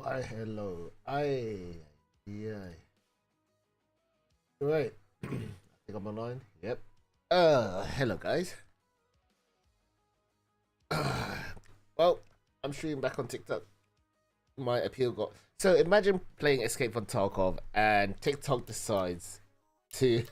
Why, hello. Yeah. Right. I think I'm online. Yep. Hello, guys. Well, I'm streaming back on TikTok. My appeal got. So imagine playing Escape from Tarkov and TikTok decides to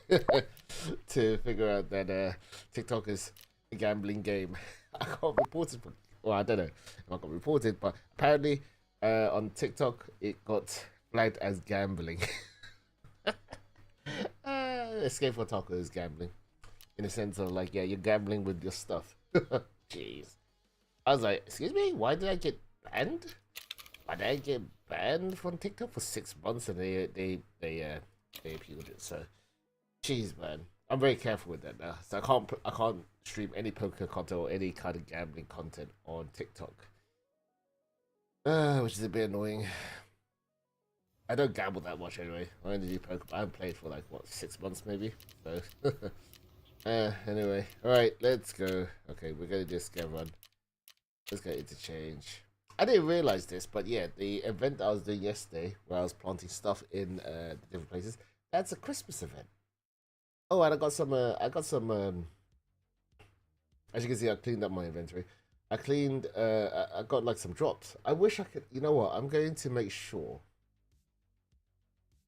to figure out that TikTok is a gambling game. I got reported. Well, I don't know if I got reported, but apparently on TikTok it got flagged as gambling. Escape from Tarkov is gambling in the sense of like, yeah, you're gambling with your stuff. Jeez. I was like, excuse me, why did I get banned? Why did I get banned from TikTok for 6 months and they appealed it? So, jeez, man, I'm very careful with that now. So I can't stream any poker content or any kind of gambling content on TikTok, which is a bit annoying. I don't gamble that much anyway. I only do poker. I haven't played for like what 6 months maybe. So, anyway, all right, let's go. Okay, we're gonna do a scam run. Let's get interchange. I didn't realize this, but yeah, the event I was doing yesterday, where I was planting stuff in different places, that's a Christmas event. Oh, and I got some. As you can see, I cleaned up my inventory. I cleaned. I got like some drops. I wish I could. You know what? I'm going to make sure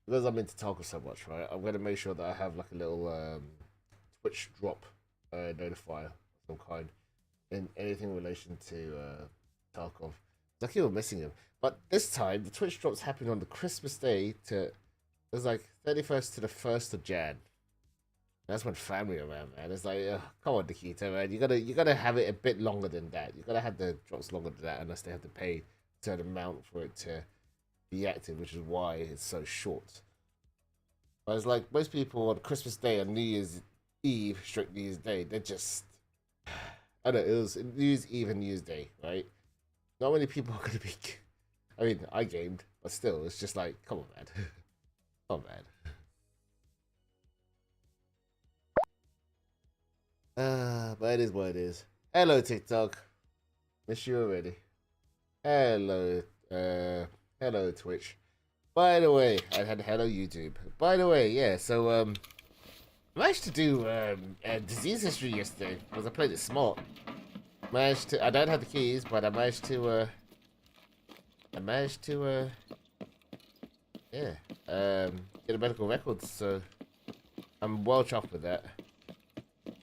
because I'm into Tarkov so much, right? I'm going to make sure that I have like a little Twitch drop notifier of some kind in anything in relation to Tarkov. I keep on missing him. But this time, the Twitch drops happened on the Christmas day to... It was like 31st to the 1st of Jan. That's when family around, man. It's like, come on, Nikita, man. You gotta have it a bit longer than that. You gotta have the drops longer than that, unless they have to pay a certain amount for it to be active, which is why it's so short. But it's like most people on Christmas Day and New Year's Eve, strict New Year's Day, they're just... I don't know, it was New Year's Eve and New Year's Day, right? Not many people are going to be... I mean, I gamed, but still, it's just like, come on, man. Come on, man. But it is what it is. Hello, TikTok. Miss you already. Hello, hello, Twitch. By the way, I had hello, YouTube. By the way, yeah, so, I managed to do, a disease history yesterday, because I played it smart. I don't have the keys, but I managed to, yeah, get a medical record, so I'm well chuffed with that.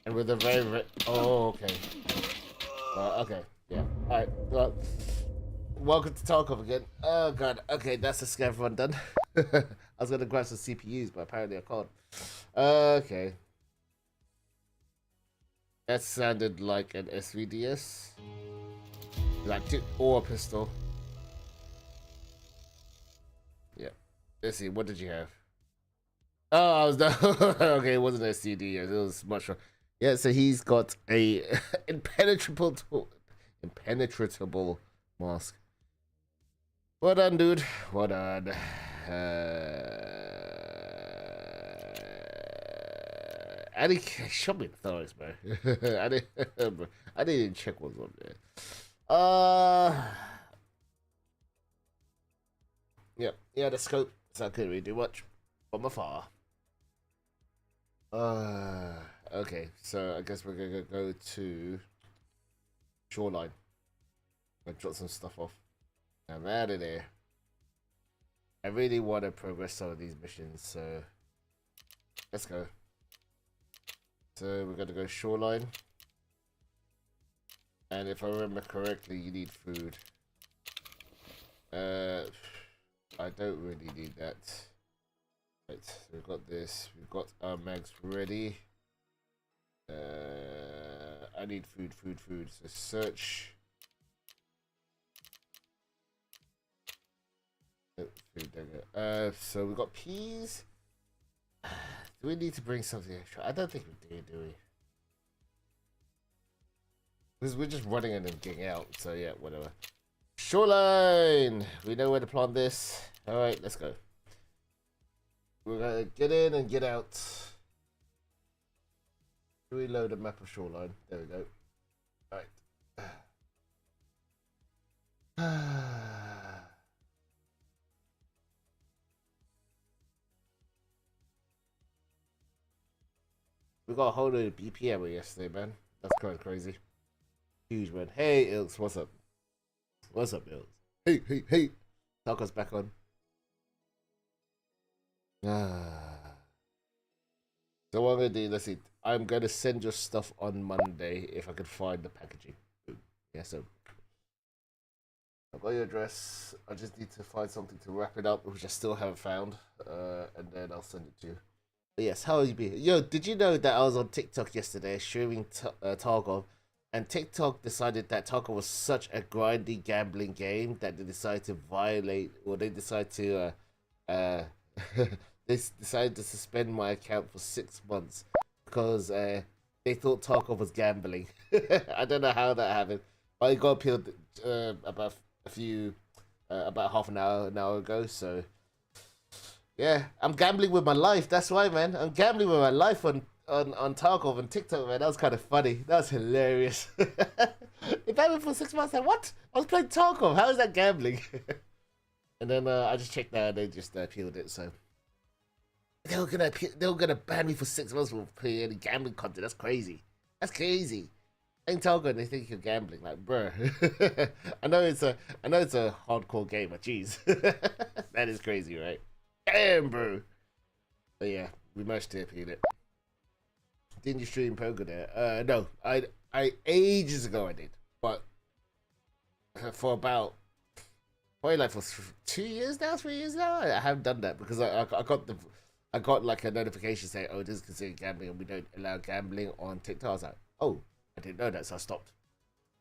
And with a oh, okay. Okay, yeah. Alright, well, welcome to Tarkov again. Oh, God. Okay, that's the scam run done. I was going to grab some CPUs, but apparently I can't. Okay. That sounded like an SVDS. Like, or a pistol. Yeah. Let's see, what did you have? Oh, I was done. Okay, it wasn't a CD. It was much. Yeah, so he's got a impenetrable mask. Well done, dude. Well done. And he shot me in the thighs, bro. I didn't even check what's on there. Yep, yeah, the scope. So I couldn't really do much from afar. Okay, so I guess we're gonna go to shoreline. I drop some stuff off. I'm out of there. I really want to progress some of these missions, so let's go. So we're gonna go shoreline. And if I remember correctly, you need food. I don't really need that. Right, so we've got this. We've got our mags ready. I need food. So search. Oh, food, there we go. So we've got peas. Do we need to bring something extra? I don't think we do we? Because we're just running in and getting out. So yeah, whatever. Shoreline! We know where to plant this. Alright, let's go. We're gonna get in and get out. Reload a map of shoreline. There we go. Alright. We got a whole load of BPM yesterday, man. That's kind of crazy. Huge, man. Hey, Ilks, what's up? What's up, Ilks? Hey. Talk back on. So what I'm gonna do, let's see. I'm gonna send your stuff on Monday if I can find the packaging. Yeah, so I've got your address. I just need to find something to wrap it up, which I still haven't found. And then I'll send it to you. But yes, how are you been? Yo, did you know that I was on TikTok yesterday streaming Tarkov, and TikTok decided that Tarkov was such a grindy gambling game that they decided to violate, or they decided to they decided to suspend my account for 6 months because they thought Tarkov was gambling. I don't know how that happened. But it got appealed about half an hour ago. So yeah, I'm gambling with my life. That's why, man. I'm gambling with my life on Tarkov and TikTok, man. That was kind of funny. That was hilarious. They banned me for 6 months. Like, what? I was playing Tarkov. How is that gambling? And then I just checked that and they just appealed it. So they were gonna ban me for 6 months for playing any gambling content. That's crazy. That's crazy. Ain't Tarkov and they think you're gambling, like, bruh. I know it's a hardcore game, but jeez, that is crazy, right? Damn, bro. But yeah, we managed to appeal it. Didn't you stream poker there? No, I ages ago I did, but for about probably like for 2 years now, 3 years now, I haven't done that because I got like a notification saying, oh, this is considered gambling and we don't allow gambling on TikTok. I was like, oh, I didn't know that, so I stopped.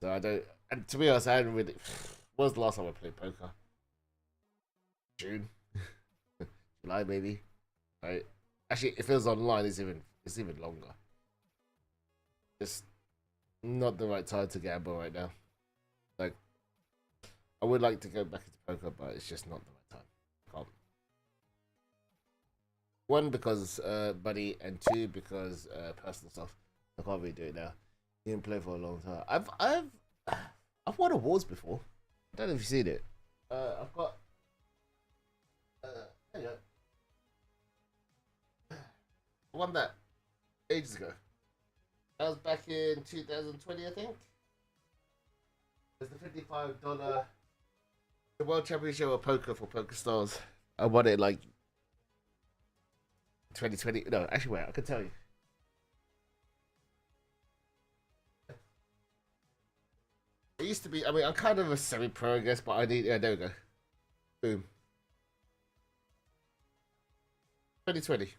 So I don't, and to be honest, I hadn't really. When was the last time I played poker? June, July maybe. Right? Actually, if it was online, it's even longer. It's not the right time to gamble right now. Like, I would like to go back into poker, but it's just not the right time. Can't. One, because money, and two, because personal stuff. I can't really do it now. Didn't play for a long time. I've won awards before. I don't know if you've seen it. I've got. There you go. I won that ages ago. That was back in 2020, I think. It was the $55 the World Championship of Poker for Poker Stars. I won it like 2020. No, actually, wait, I can tell you. It used to be. I mean, I'm kind of a semi-pro, I guess, but I need. Yeah, there we go. Boom. 2020.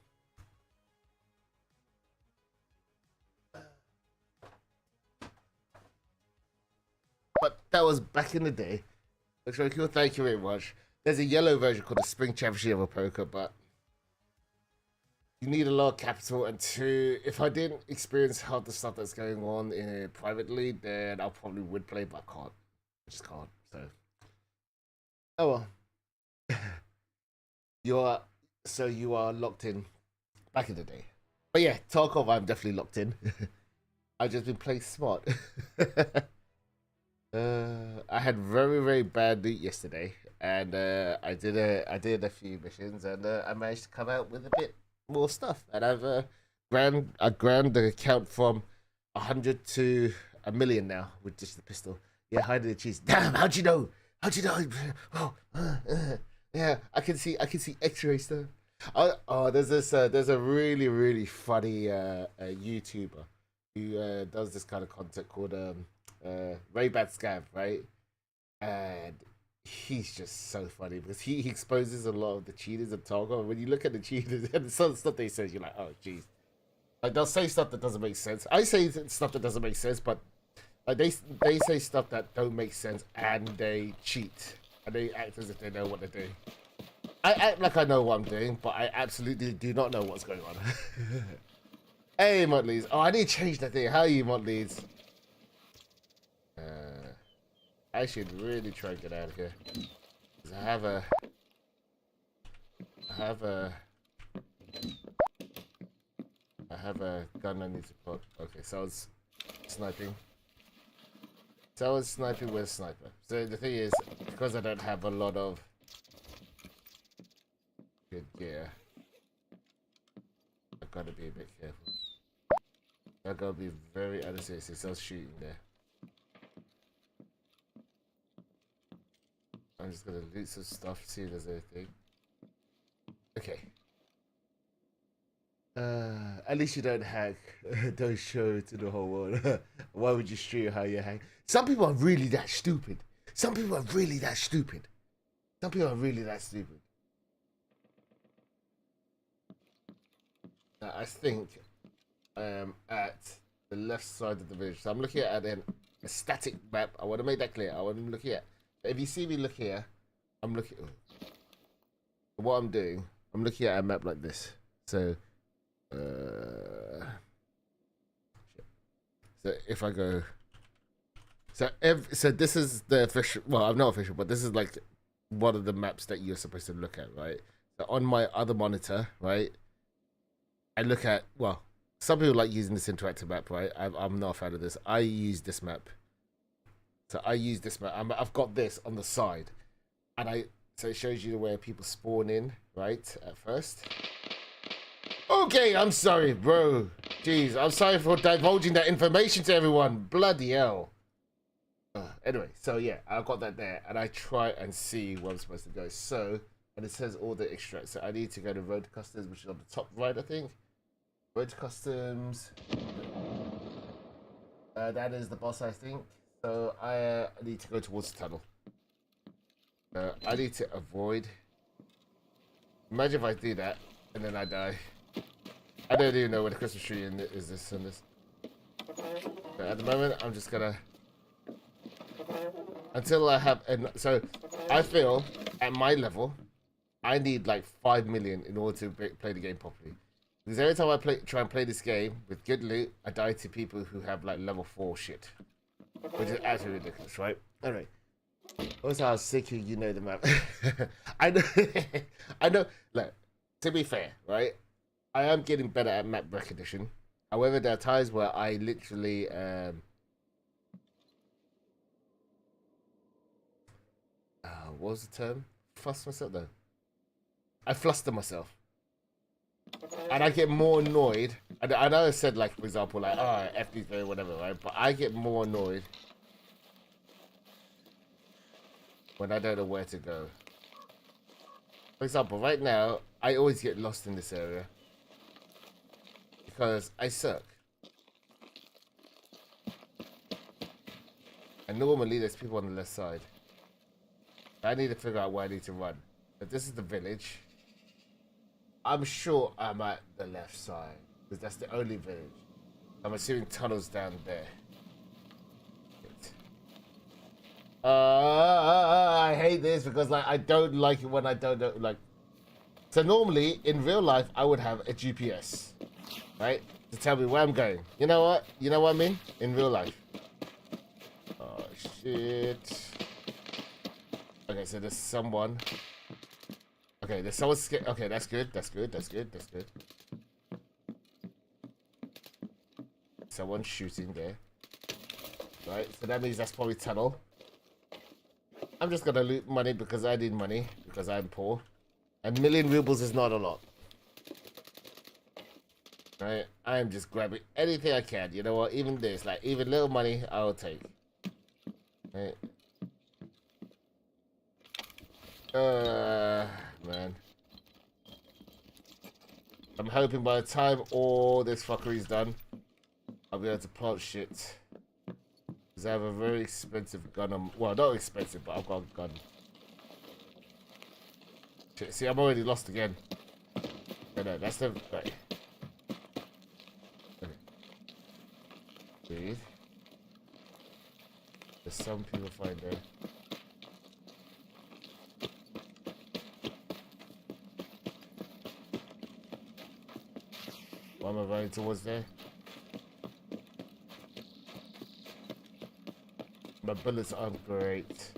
But that was back in the day. Looks very cool. Thank you very much. There's a yellow version called the Spring Championship of Poker, but you need a lot of capital, and two, if I didn't experience half the stuff that's going on in privately, then I probably would play, but I can't. I just can't. So, oh well. You are locked in back in the day. But yeah, Tarkov, I'm definitely locked in. I've just been playing smart. I had very, very bad loot yesterday, and I did a few missions, and I managed to come out with a bit more stuff, and I've ground the account from 100 to 1 million now with just the pistol. Yeah, hiding the cheese. Damn, how'd you know? Oh, yeah, I can see X-ray stuff. Oh, there's a really, really funny YouTuber who does this kind of content called Very Bad Scam, right? And he's just so funny because he exposes a lot of the cheaters at Tarkov. When you look at the cheaters and some stuff they say, you're like, oh jeez. Like they'll say stuff that doesn't make sense. I say stuff that doesn't make sense, but like they say stuff that don't make sense and they cheat and they act as if they know what they're doing. I act like I know what I'm doing, but I absolutely do not know what's going on. Hey, Motleys. Oh, I need to change that thing. How are you, Motleys? I should really try and get out of here. I have a gun I need to put. Okay, so I was sniping. with a sniper. So the thing is, because I don't have a lot of good gear, I've got to be a bit careful. I gotta be very honest. It says shooting there. I'm just gonna loot some stuff, see if there's anything. Okay. At least you don't hack. Don't show it to the whole world. Why would you stream how you hack? Some people are really that stupid. Some people are really that stupid. Some people are really that stupid. I think at the left side of the village. So I'm looking at a static map. I want to make that clear. I want to look here. If you see me look here, I'm looking. What I'm doing, I'm looking at a map like this. So, so if I go, so this is the official. Well, I'm not official, but this is like one of the maps that you're supposed to look at, right? So on my other monitor, right, I look at, well, some people like using this interactive map, right? I'm not a fan of this. I use this map. So I use this map. I've got this on the side, and so it shows you where people spawn in, right? At first. Okay, I'm sorry, bro. Jeez, I'm sorry for divulging that information to everyone. Bloody hell. Anyway, so yeah, I've got that there, and I try and see where I'm supposed to go. So, and it says all the extracts. So I need to go to Road Customs, which is on the top right, I think. Road Customs. That is the boss, I think. So I need to go towards the tunnel. I need to avoid. Imagine if I do that and then I die. I don't even know where the Christmas tree is. This and this. But at the moment, I'm just gonna until I have. So I feel at my level, I need like 5 million in order to play the game properly. Because every time I try and play this game with good loot, I die to people who have like level 4 shit. Which is absolutely ridiculous, right? Alright. Also, I was thinking, you know the map. I know, I know, like, to be fair, right? I am getting better at map recognition. However, there are times where I literally, what was the term? Fuss myself, though. I fluster myself. And I get more annoyed. I know I said, like, for example, like, oh, F these or whatever, right? But I get more annoyed when I don't know where to go. For example, right now, I always get lost in this area. Because I suck. And normally there's people on the left side. I need to figure out where I need to run. But this is the village. I'm sure I'm at the left side. Because that's the only village. I'm assuming tunnels down there. I hate this because like I don't like it when I don't know, like. So normally in real life I would have a GPS, right, to tell me where I'm going. You know what? You know what I mean? In real life. Oh shit. Okay, so there's someone. Okay, there's someone scared. Okay, that's good. That's good. That's good. That's good. Someone shooting there. Right, so that means that's probably tunnel. I'm just gonna loot money because I need money because I'm poor. A million rubles is not a lot. Right? I am just grabbing anything I can. You know what? Even this, like even little money, I'll take. Right? Man. I'm hoping by the time all this fuckery is done, I'll be able to plant shit. Because I have a very expensive gun on... Well, not expensive, but I've got a gun. Shit, see, I'm already lost again. No, that's the... Right. Okay. Breathe. There's some people find there. Why am I running towards there? My bullets aren't great.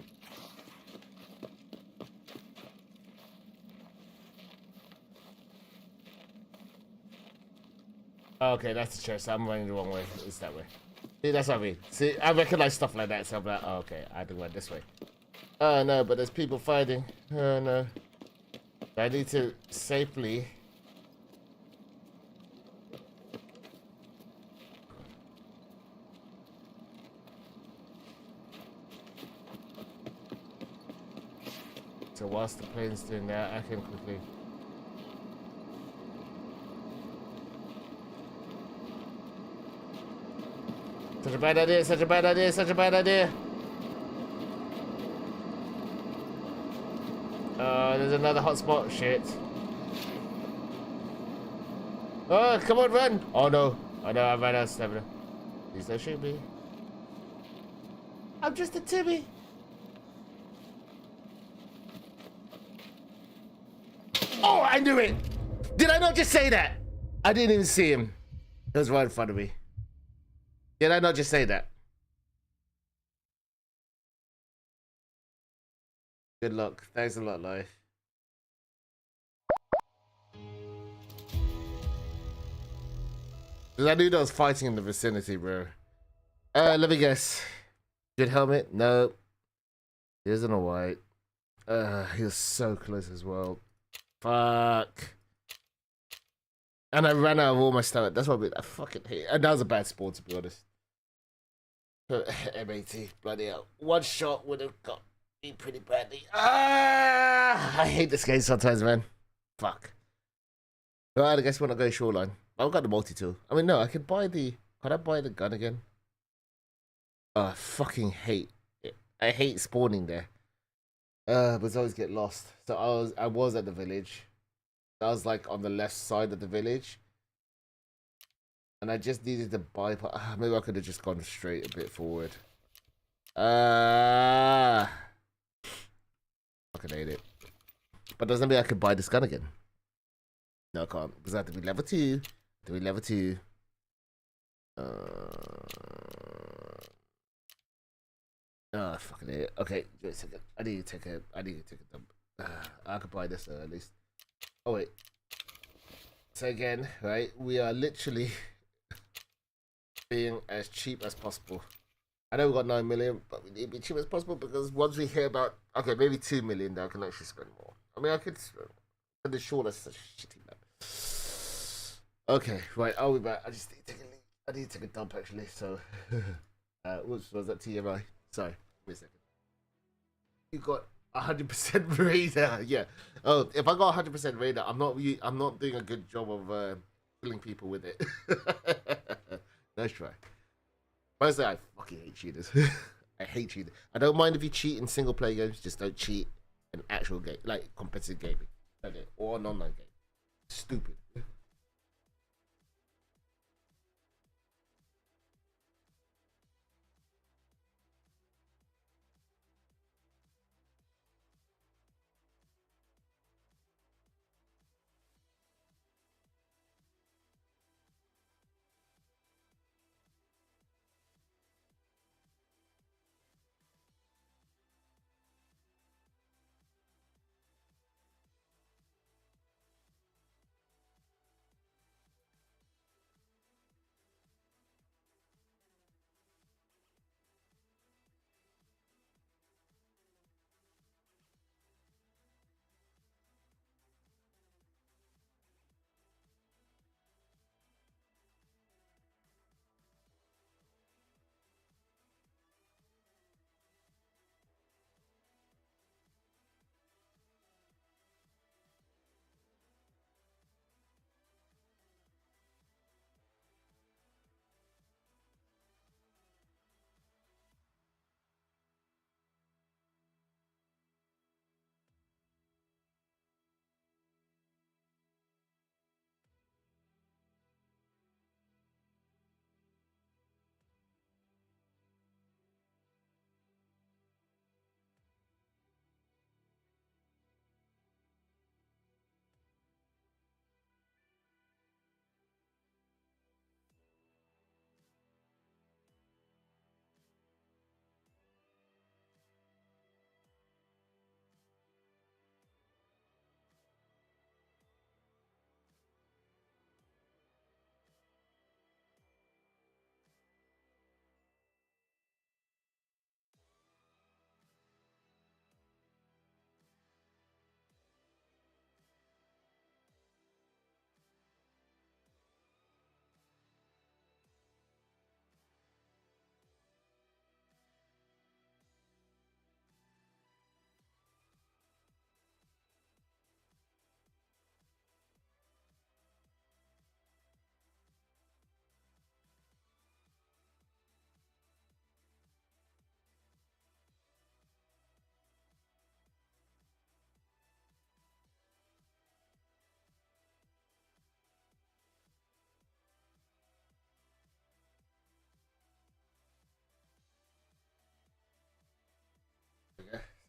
Okay, that's the chest. I'm running the wrong way. It's that way. See, that's what I mean. See, I recognize stuff like that, so I'm like, oh, okay, I have to run this way. Oh no, but there's people fighting. Oh no. I need to safely... So whilst the plane's doing that, I can quickly. Such a bad idea, such a bad idea, such a bad idea. There's another hotspot. Shit. Oh, come on, run! Oh no. Oh no, I ran out of stamina. Please don't shoot me. I'm just a Timmy. Oh, I knew it! Did I not just say that? I didn't even see him. It was right in front of me. Did I not just say that? Good luck. Thanks a lot, life. Because I knew there was fighting in the vicinity, bro. Let me guess. Good helmet? No. He isn't a white. He was so close as well. Fuck. And I ran out of all my stamina. That's what I fucking hate. And that was a bad spawn, to be honest. MAT, bloody hell. One shot would have got me pretty badly. I hate this game sometimes, man. Fuck. Alright, I guess we're not going shoreline. I've got the multi-tool. I mean, no, I could buy the... Can I buy the gun again? Oh, I fucking hate it. I hate spawning there. But I always get lost. So I was at the village. I was like on the left side of the village. And I just needed to bypass. Maybe I could have just gone straight a bit forward. Fucking hate it. But doesn't mean I could buy this gun again. No, I can't. Because I have to be level 2. To be level 2. Oh, fucking hate. Okay, wait a second. I need to take a dump. I could buy this at least. Oh wait. So again, right? We are literally being as cheap as possible. I know we got 9 million, but we need to be cheap as possible because once we hear about okay, maybe 2 million, then I can actually spend more. I mean, I could spend. The short is such a shitty map. Okay, right. I'll be back. I just need to take a leak. I need to take a dump actually. So, was that TMI? Sorry, wait a second. You got 100% radar. Yeah. Oh, if I got 100% radar, I'm not doing a good job of killing people with it. Nice try. Firstly, I fucking hate cheaters. I hate cheaters. I don't mind if you cheat in single player games, just don't cheat in actual game, like competitive gaming, okay, or an online game. Stupid.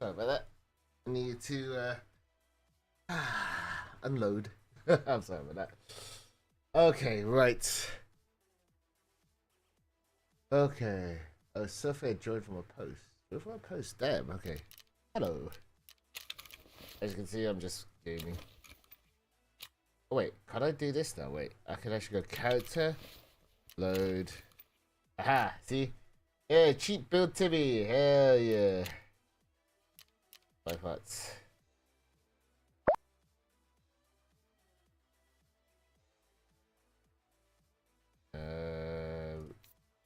Sorry about that. I need to unload. I'm sorry about that. Okay, right. Okay. Oh, Sophia joined from a post. Joined from a post. Damn. Okay. Hello. As you can see, I'm just gaming. Oh wait, can I do this now? Wait, I can actually go character, load. Aha, see? Yeah, cheap build Timmy. Hell yeah. 5 hearts.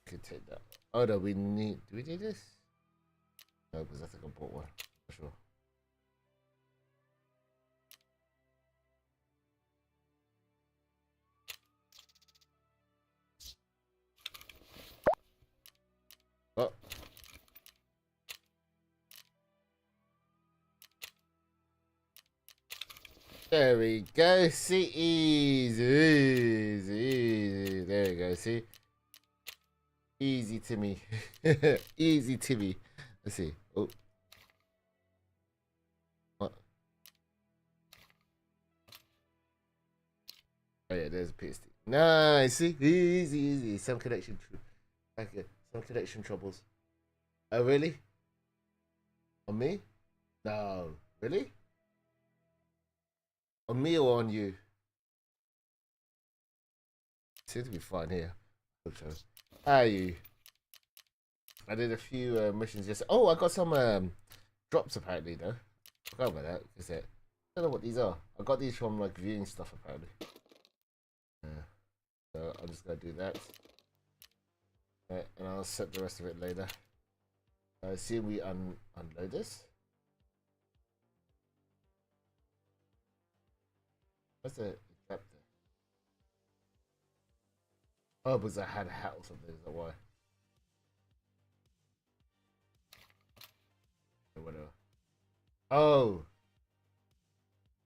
Could take that. Oh no, we need. Do we need this? No, because I think I bought one for sure. Oh. There we go. See, easy, easy, easy. There we go. See, easy Timmy, easy Timmy. Let's see. Oh, what? Oh yeah, there's a PSD. Nice. See, easy, easy. Some connection. Okay, some connection troubles. Oh really? On me? No, really? On me or on you? Seems to be fine here. Hope so. How are you? I did a few missions yesterday. Oh, I got some drops apparently though. Forgot about that. Is it? I don't know what these are. I got these from like viewing stuff apparently. Yeah. So I'm just gonna do that. And I'll set the rest of it later. I assume we unload this. What's the adapter? Oh, because I had a hat or something. Is that why? Whatever. Oh.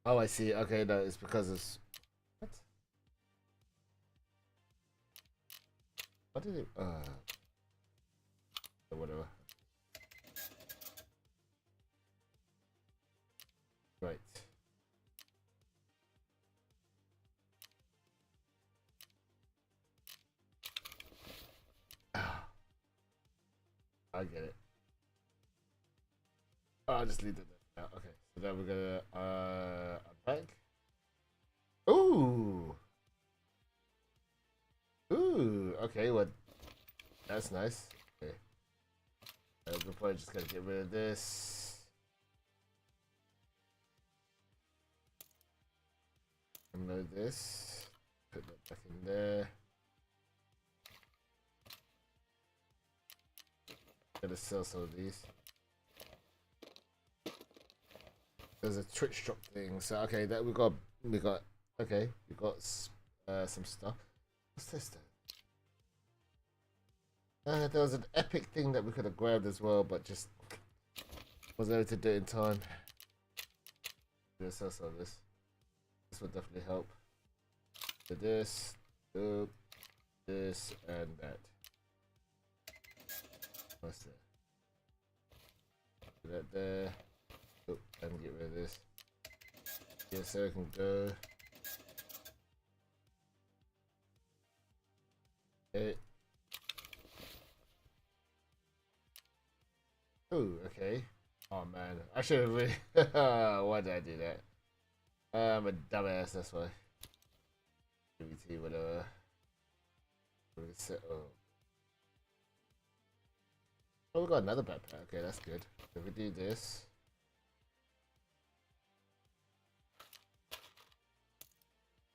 Oh, I see. Okay, no, it's because it's what? What did it? Whatever. Right. I get it. Oh, I'll just leave it there. Okay, so then we're gonna unpack. Ooh. Ooh. Okay, well, that's nice. Okay. We're probably just gonna get rid of this. Unload this. Put that back in there. Gonna sell some of these. There's a Twitch drop thing. So okay, that we got okay, we got some stuff. What's this then? There was an epic thing that we could have grabbed as well, but just wasn't able to do it in time. Gonna sell some of this. This would definitely help. Do this, do this, and that. What's that? Put that there. Oh, and get rid of this. Yeah, so I can go. Okay. Oh, okay. Oh man, I should have really. Why did I do that? I'm a dumbass. That's why. GBT, whatever. Oh. Oh, we got another backpack. Okay, that's good. If we do this.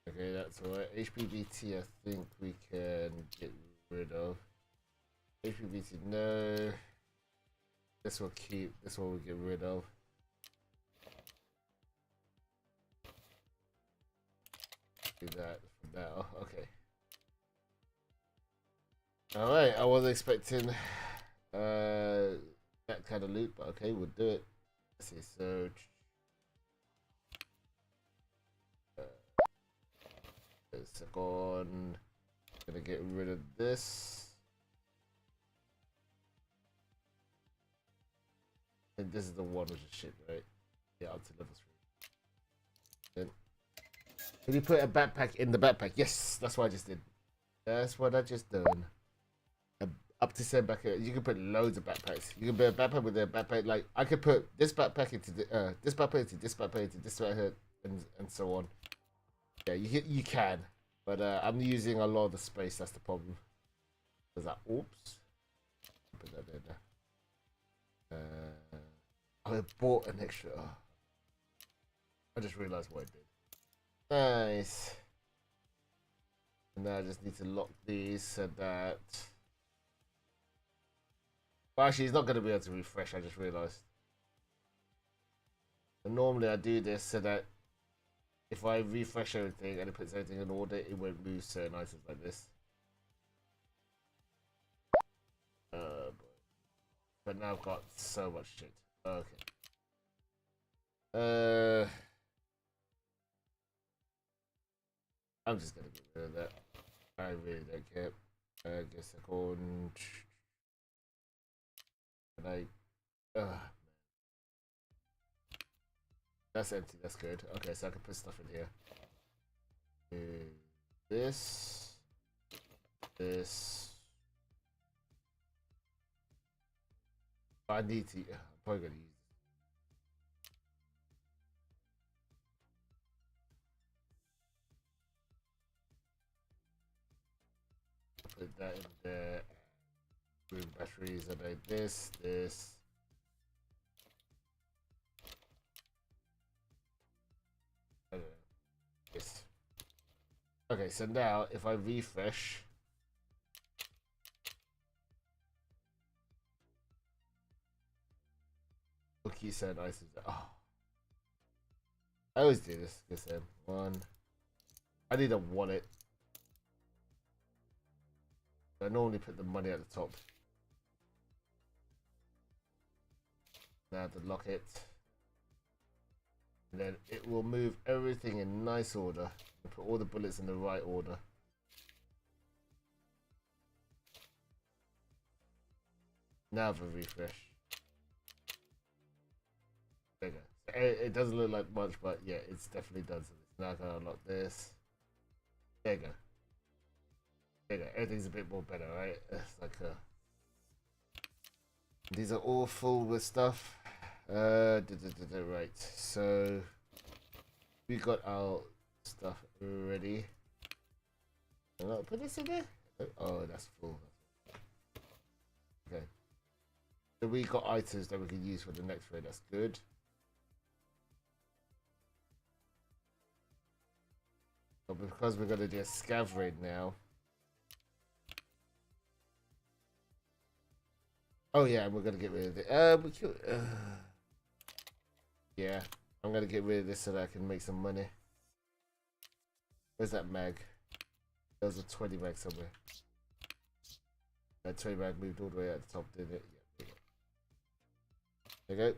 Okay, that's alright. HPVT, I think we can get rid of. HPVT, no. This will keep. This one we'll get rid of. Do that from now. Okay. Alright, I wasn't expecting that kind of loot, but okay, we'll do it. Let's see, so it's gone. Gonna get rid of this. And this is the one which is shit, right? Yeah, up to level 3. Then, can you put a backpack in the backpack? Yes, that's what I just did. That's what I just done. Up to 7 backpack. You can put loads of backpacks. You can put a backpack with a backpack. Like I could put this backpack into this backpack into this backpack into this right here, and so on. Yeah, you can, but I'm using a lot of the space. That's the problem. Is that oops? Put that there now. I bought an extra. Oh. I just realized what I did. Nice. And now I just need to lock these so that. Well, actually, he's not going to be able to refresh. I just realized. And normally I do this so that if I refresh everything and it puts everything in order, it won't lose certain items like this. But now I've got so much shit. Okay. I'm just gonna get rid of that. I really don't care. I guess I can. And man. That's empty. That's good. Okay, so I can put stuff in here. This. I need to. I'm probably gonna use. Put that in there. Green batteries and then this. I don't know. This. Okay, so now if I refresh. Look, he said items. Oh. I always do this. Listen, one. I need a wallet. I normally put the money at the top. Now to lock it. And then it will move everything in nice order. And put all the bullets in the right order. Now for refresh. There you go. It doesn't look like much, but yeah, it's definitely done. So now I can unlock this. There you go. There you go. Everything's a bit more better, right? It's like these are all full with stuff. Right. So we got our stuff ready. I'll put this in there. Oh, that's full. Okay. So we got items that we can use for the next raid. That's good. But because we're gonna do a scav raid now. Oh yeah, we're gonna get rid of it. Yeah, I'm gonna get rid of this so that I can make some money. Where's that mag? There's a 20 mag somewhere. That 20 mag moved all the way at the top, didn't it? Yeah, there you go.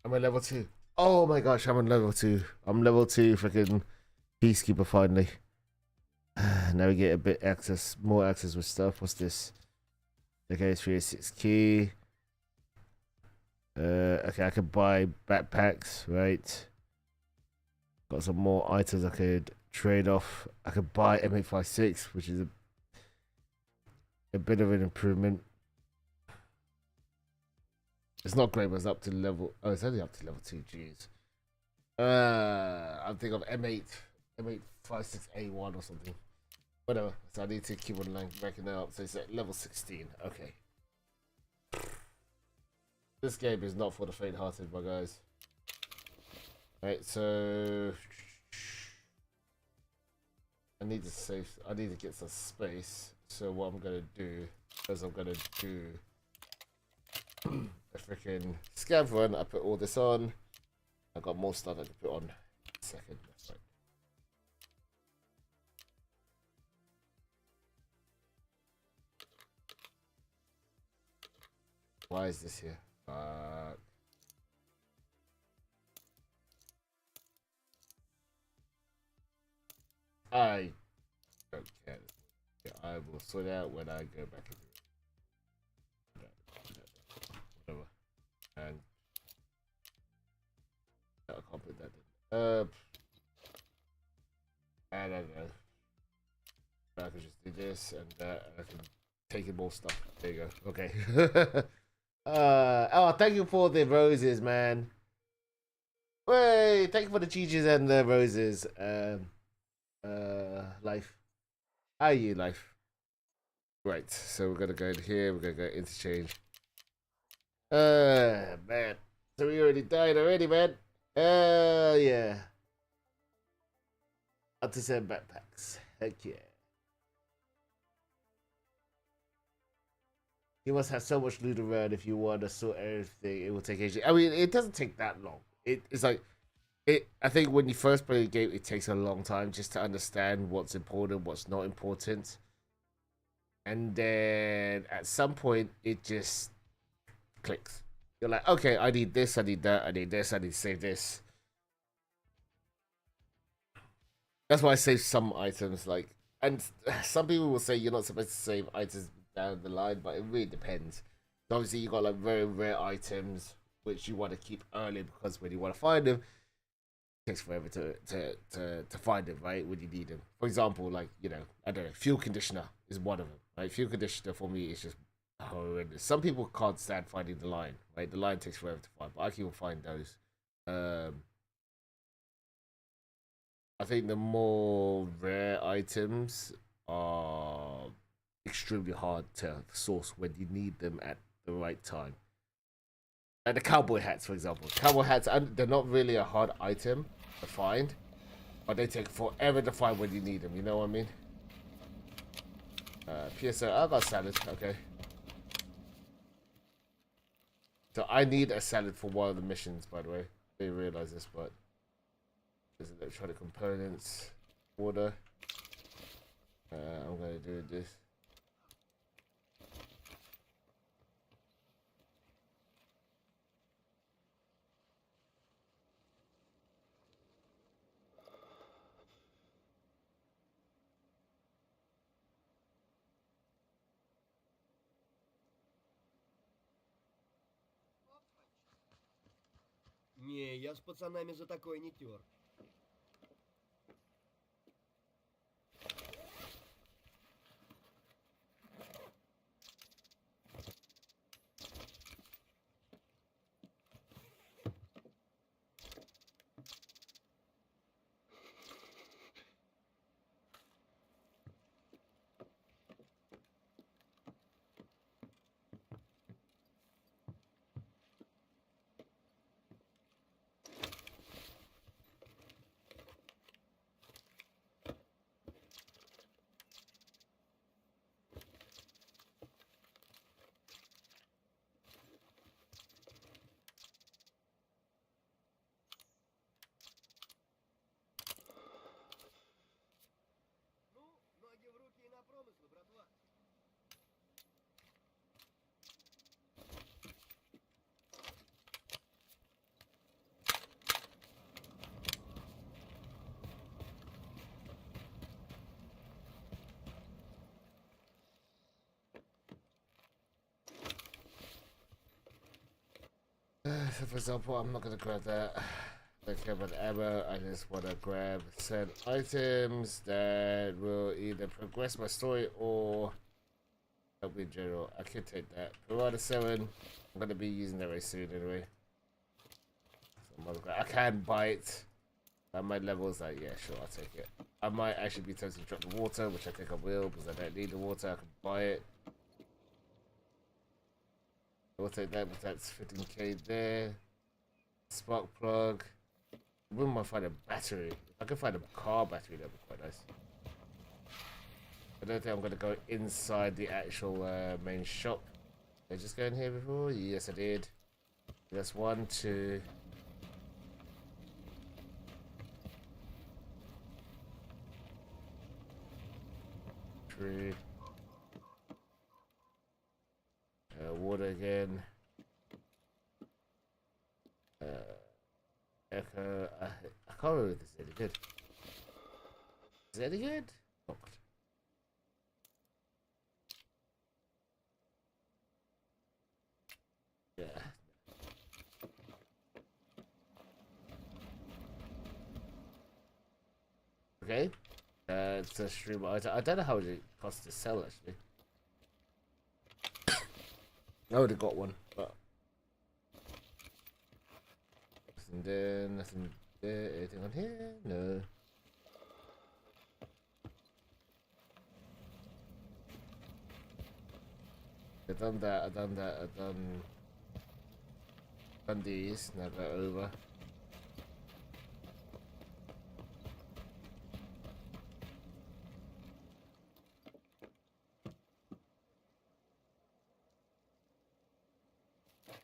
I'm at level 2. Oh my gosh, I'm on level 2. I'm level 2 freaking Peacekeeper finally. Now we get a bit access, more access with stuff. What's this? Okay, 386 key. Okay, I could buy backpacks, right? Got some more items I could trade off. I could buy M856, which is a bit of an improvement. It's not great, but it's up to level. Oh, it's only up to level 2. Jeez. I'm thinking of M856A1 or something. Whatever. So I need to keep on ranking that up. So it's at level 16. Okay. This game is not for the faint-hearted, my guys. Right, so I need to save. I need to get some space. So what I'm gonna do is I'm gonna do a freaking scav run. I put all this on. I got more stuff I can put on. Second, that's right. Why is this here? I will sort out when I go back into whatever. And I can't put that in. I don't know. I can just do this and that, and I can take in more stuff. There you go. Okay. Oh, thank you for the roses, man. Hey, thank you for the cheeses and the roses. Life. How are you, Life? Right, so we're gonna go in here, we're gonna go interchange. Man. So we already died already, man. Yeah. Up to 7 backpacks. Heck yeah. You must have so much loot around if you want to sort everything. It will take ages. I mean, it doesn't take that long. It's like I think when you first play the game, it takes a long time just to understand what's important, what's not important, and then at some point it just clicks. You're like, okay, I need this, I need that, I need this, I need to save this. That's why I save some items. Like, and some people will say you're not supposed to save items down the line, but it really depends. Obviously, you got like very rare items which you want to keep early because when you want to find them, it takes forever to find them, right? When you need them. For example, like, you know, I don't know, fuel conditioner is one of them, right? Fuel conditioner for me is just horrendous. Some people can't stand finding the line, right? The line takes forever to find, but I can find those. I think the more rare items are extremely hard to source when you need them at the right time. Like the cowboy hats, for example. Cowboy hats, they're not really a hard item to find, but they take forever to find when you need them. You know what I mean? PSO, I got salad. Okay. So I need a salad for one of the missions, by the way. I didn't realize this, but there's electronic components, water. I'm gonna do this. Не, я с пацанами за такое не тер. So for example, I'm not gonna grab that. I don't care about the ammo. I just want to grab certain items that will either progress my story or help me in general. I could take that. Piranha 7. I'm gonna be using that very soon anyway. So I can buy it. At my levels, like, yeah, sure, I'll take it. I might actually be tempted to drop the water, which I think I will because I don't need the water. I can buy it. I'll take that, but that's 15k there. Spark plug. I wouldn't mind finding a battery. If I can find a car battery, that'd be quite nice. I don't think I'm gonna go inside the actual main shop. Did I just go in here before? Yes, I did. That's 1, 2. 3. Water again. Echo. I can't remember if this is any good. Is it any good? Not good. Okay. It's a stream item. I don't know how much it costs to sell actually. I already got one, but nothing there, nothing there. Anything on here? No. I've done that. I've done that. I've done these. Now go over.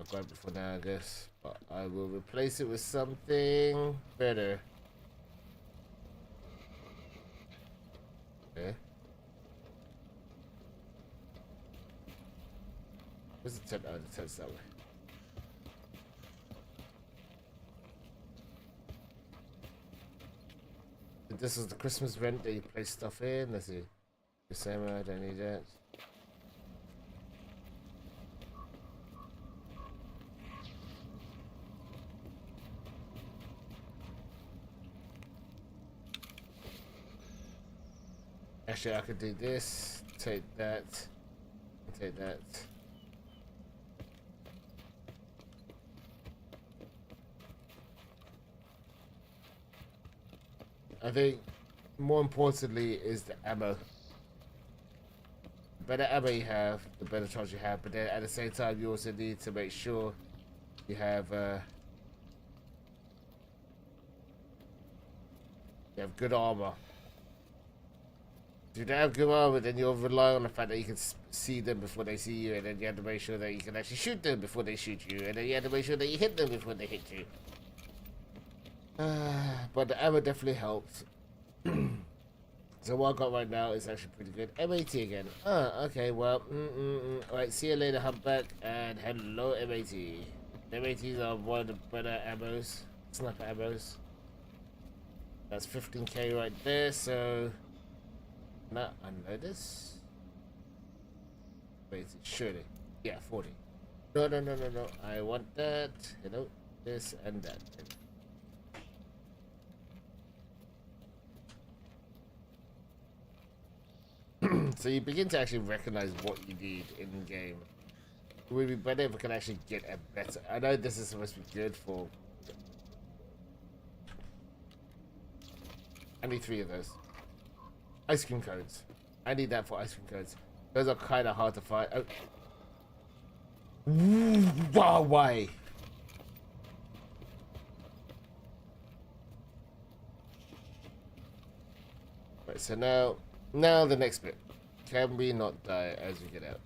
I'll grab it for now, I guess, but I will replace it with something better. Okay. Where's the tent? Oh, the tent's that way. This is the Christmas vent that you place stuff in. Let's see. The same, I don't need that. Actually, I could do this, take that, and take that. I think more importantly is the ammo. The better ammo you have, the better chance you have. But then at the same time, you also need to make sure you have good armor. If you don't have good armor, then you'll rely on the fact that you can see them before they see you, and then you have to make sure that you can actually shoot them before they shoot you, and then you have to make sure that you hit them before they hit you. But the ammo definitely helps. So what I got right now is actually pretty good. MAT again. Okay, well, alright, see you later, Humpback, and hello, MAT. MATs are one of the better ammos, sniper ammos. That's 15k right there, so... Now, I know this. Wait, surely. Yeah, 40. No. I want that, you know, this and that. So you begin to actually recognize what you need in game. It would be better if we could actually get a better... I know this is supposed to be good for... I need 3 of those. Ice cream cones. I need that for ice cream cones. Those are kind of hard to find. Oh. Wow, why? Right, so now the next bit. Can we not die as we get out?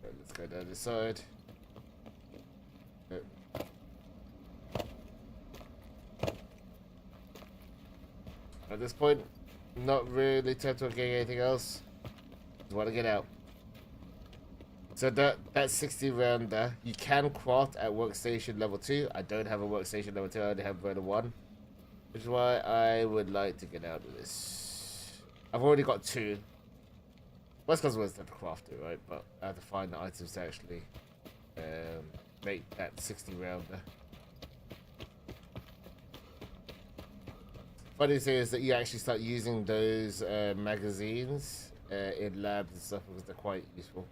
Right, let's go down this side. At this point, not really tempted on getting anything else. Just want to get out. So that 60 rounder, you can craft at workstation level 2. I don't have a workstation level 2, I only have level 1. Which is why I would like to get out of this. I've already got 2. Most customers have to craft it, right? But I have to find the items to actually make that 60 rounder. Funny thing is that you actually start using those magazines in labs and stuff because they're quite useful.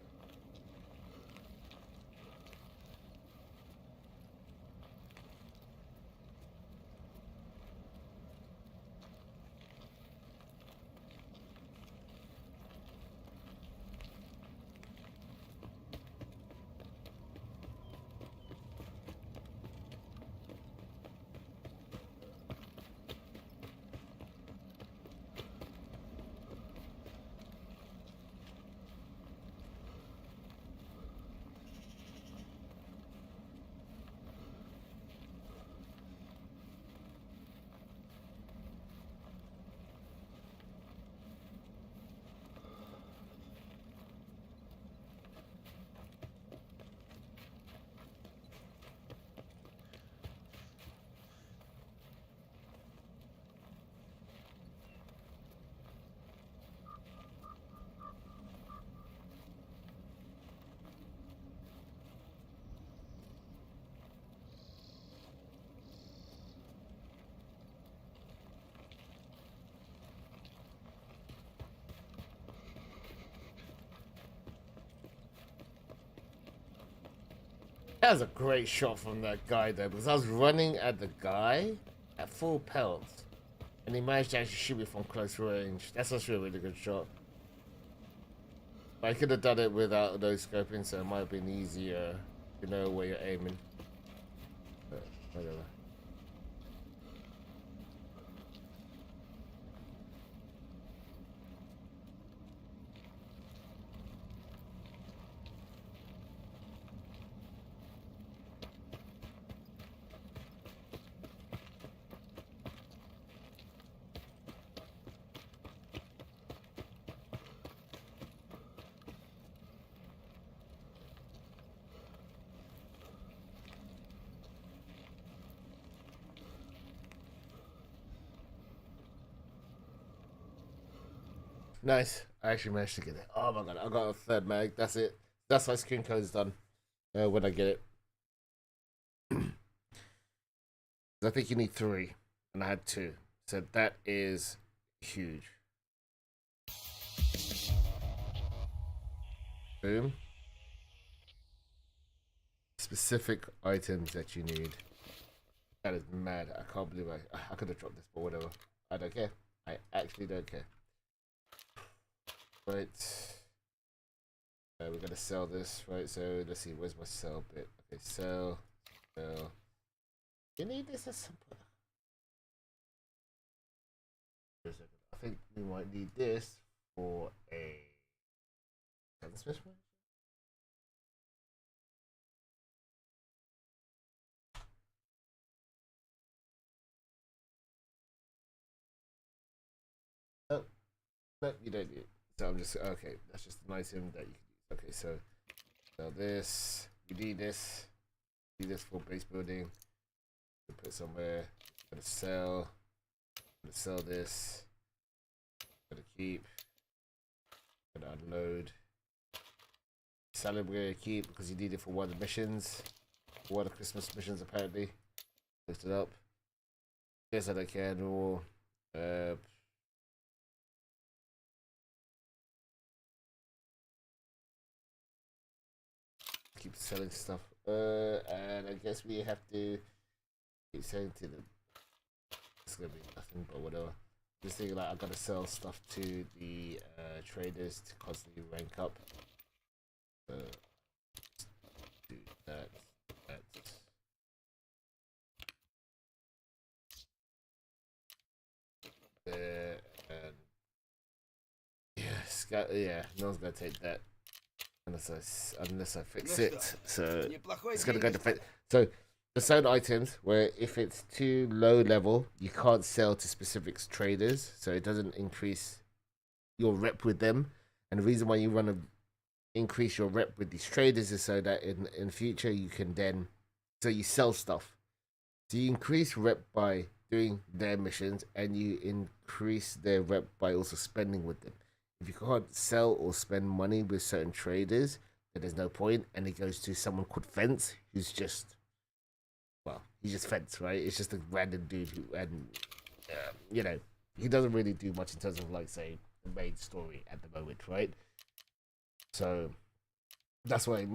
That was a great shot from that guy though, because I was running at the guy at full pelt, and he managed to actually shoot me from close range. That's actually a really good shot. But I could have done it without those scoping, so it might have been easier to know where you're aiming. But whatever. Nice. I actually managed to get it. Oh my god, I got a third mag. That's it. That's my screen code is done. When I get it. I think you need 3, and I had 2. So that is huge. Boom. Specific items that you need. That is mad. I can't believe I could have dropped this, but whatever. I don't care. I actually don't care. Right. We're gonna sell this, right? So let's see, where's my sell bit? Okay, sell. You need this at some point. I think we might need this for a transmission. Oh, no, you don't need it. So I'm just okay. That's just an item that you can use. Okay, so this. You need this. You need this for base building. You put it somewhere. Gonna sell. Gonna sell this. Gonna keep. Gonna unload. Salad we're gonna keep because you need it for one of the missions. For one of the Christmas missions apparently. Lift it up. Yes, I don't care no more. Keep selling stuff. And I guess we have to keep selling to them. It's gonna be nothing but whatever. Just thinking like I gotta sell stuff to the traders to constantly rank up. Do that. There and yeah, no one's gonna take that unless I fix it. So it's gonna go to fix. So the sold items where if it's too low level, you can't sell to specific traders, so it doesn't increase your rep with them. And the reason why you want to increase your rep with these traders is so that in future you can then you sell stuff. So you increase rep by doing their missions, and you increase their rep by also spending with them. If you can't sell or spend money with certain traders, then there's no point, and it goes to someone called Fence, who's just he's just Fence, right? It's just a random dude who, and he doesn't really do much in terms of like say the main story at the moment, right? So that's why,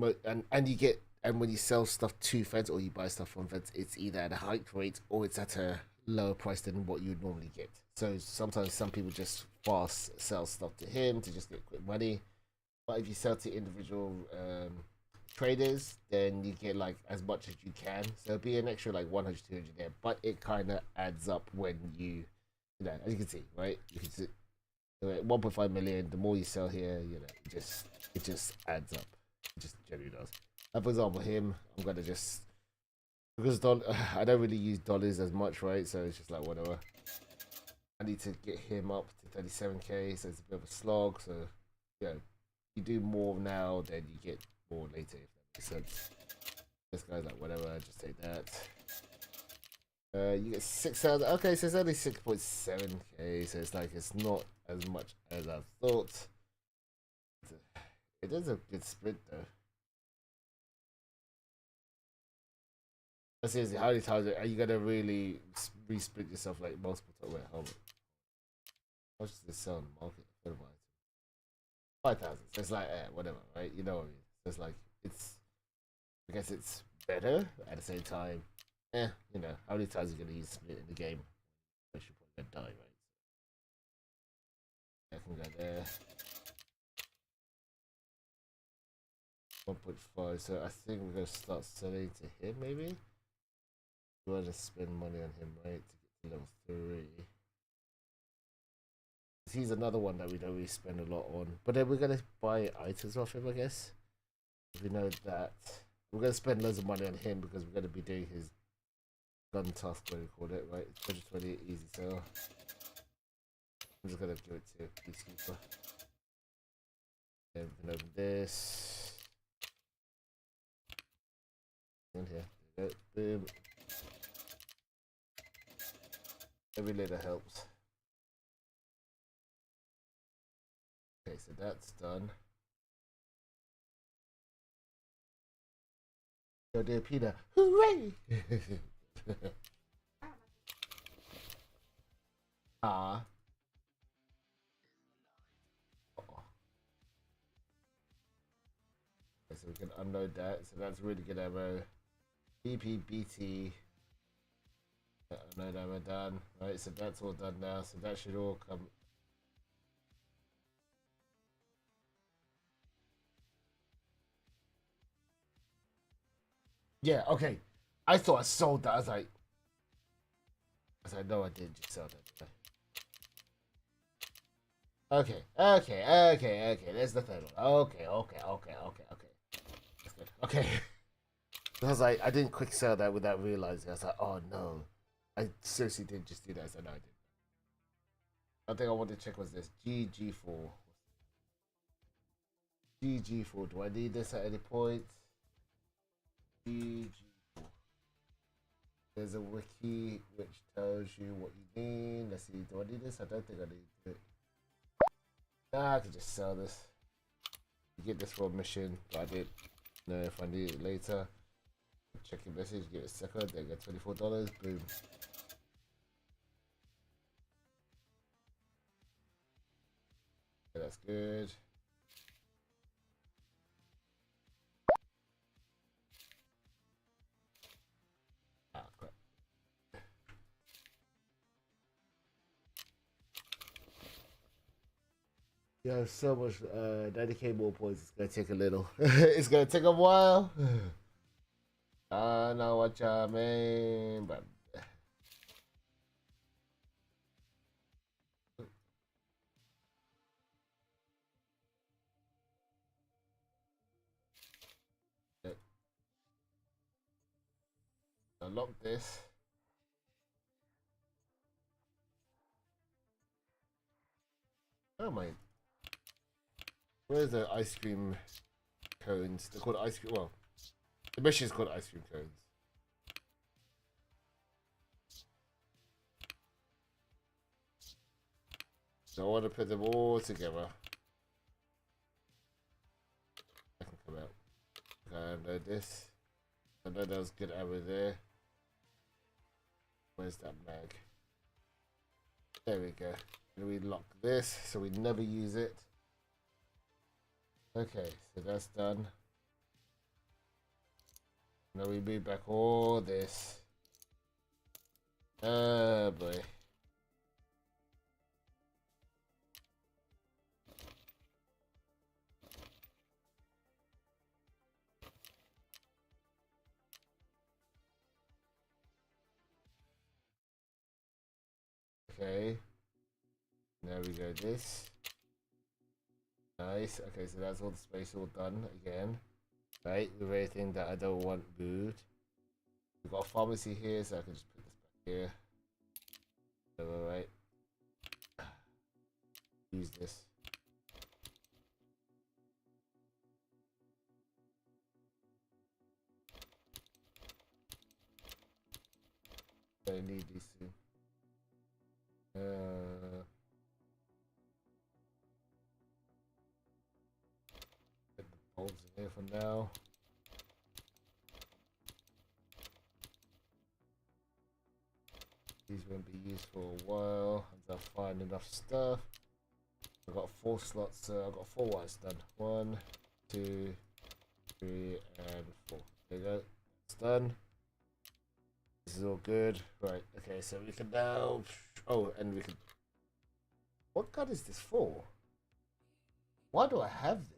and you get, and when you sell stuff to Fence or you buy stuff from Fence, it's either at a hiked rate or it's at a lower price than what you would normally get. So sometimes some people just fast sell stuff to him to just get quick money. But if you sell to individual traders, then you get like as much as you can. So it'll be an extra like 100, 200 there. But it kind of adds up when as you can see, right? You can see 1.5 million. The more you sell here, it just adds up. It just generally does. And for example, him, I'm gonna just because I don't really use dollars as much, right? So it's just like whatever. I need to get him up to 37k, so it's a bit of a slog. So you do more now than you get more later, if that makes sense. This guy's like whatever, just take that. You get 6,000. Okay, so it's only 6.7k, so it's like it's not as much as I thought. It is a good sprint though. Seriously, how many times are you gonna really re-sprint yourself like multiple times? Wait, hold on. How much does this sell on the market? 5,000. So it's like, whatever, right? You know what I mean? So it's like, I guess it's better. At the same time, you know, how many times are you gonna use split in the game? I should probably gonna die, right? I can go there. 1.5. So I think we're gonna start selling to him, maybe. We want to spend money on him, right, to get to level 3. He's another one that we don't really spend a lot on. But then we're gonna buy items off him, I guess. If we know that we're gonna spend loads of money on him because we're gonna be doing his gun task, what we call it, right? 120 easy sale. I'm just gonna give it to Peacekeeper. And we can open this. In here. There you go. Boom. Every little helps. Okay, so that's done. Yo, dear Peter, hooray! Ah. Okay, so we can unload that. So that's really good ammo. BP, BT. Unload ammo done. Right, so that's all done now. So that should all come. Yeah, okay. I thought I sold that. I was like, no, I didn't just sell that. Okay. There's the third one. Okay. That's good. Okay. I was like, I didn't quick sell that without realizing. I was like, oh no. I seriously did just do that. So no, I didn't. I think I wanted to check was this GG4. GG4. Do I need this at any point? GG4. There's a wiki which tells you what you need. Let's see. Do I need this? I don't think I need it. Nah, I can just sell this. You get this for a mission, but I didn't know if I need it later. Check your message, give it a second, there you go, $24. Boom. Okay, that's good. Ah, crap. Yeah, so much 90k more points. It's gonna take a little. It's gonna take a while. I know what you mean, but unlock this. Oh my! Where's the ice cream cones? They're called ice cream. Well, the mission is called ice cream cones. So I want to put them all together. I can come out. I know this. I know that was good over there. Where's that mag? There we go. And we lock this so we never use it. Okay, so that's done. Now we move back all this. Oh boy. Okay. There we go, this. Nice. Okay, so that's all the space all done again. Right, with everything that I don't want moved. We've got a pharmacy here, so I can just put this back here. Alright. Use this. I need these two. Put the bulbs in here for now. These won't be used for a while until I find enough stuff. I've got 4 slots, so I've got 4 wires done. 1, 2, 3, and 4. There you go. It's done. This is all good. Right, okay, so we can now... Oh, and we can... What gun is this for? Why do I have this?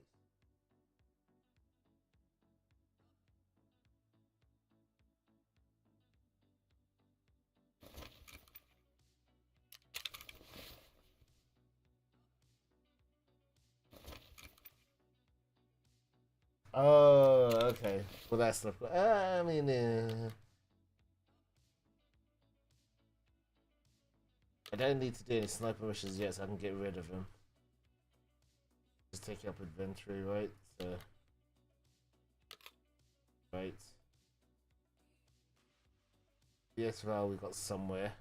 Oh, okay. Well, that's not... I mean... I don't need to do any sniper missions yet, so I can get rid of him. Just take up inventory, right? Right. Yes, well, we got somewhere.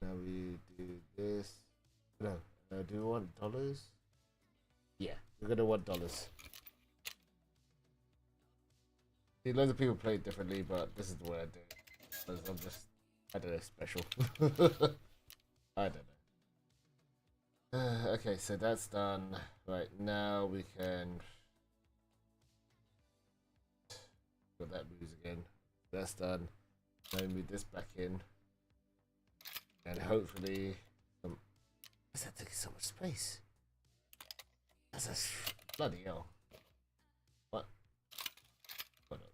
Now we do this. No, do we want dollars? Yeah, we're gonna want dollars. See, loads of people play it differently, but this is the way I do it. Because I'm just, I don't know, special. I don't know. Okay, so that's done. Right, now we can... Got that moves again. That's done. Now we move this back in. And hopefully... Why is that taking so much space? That's a... Bloody hell. What? Hold on.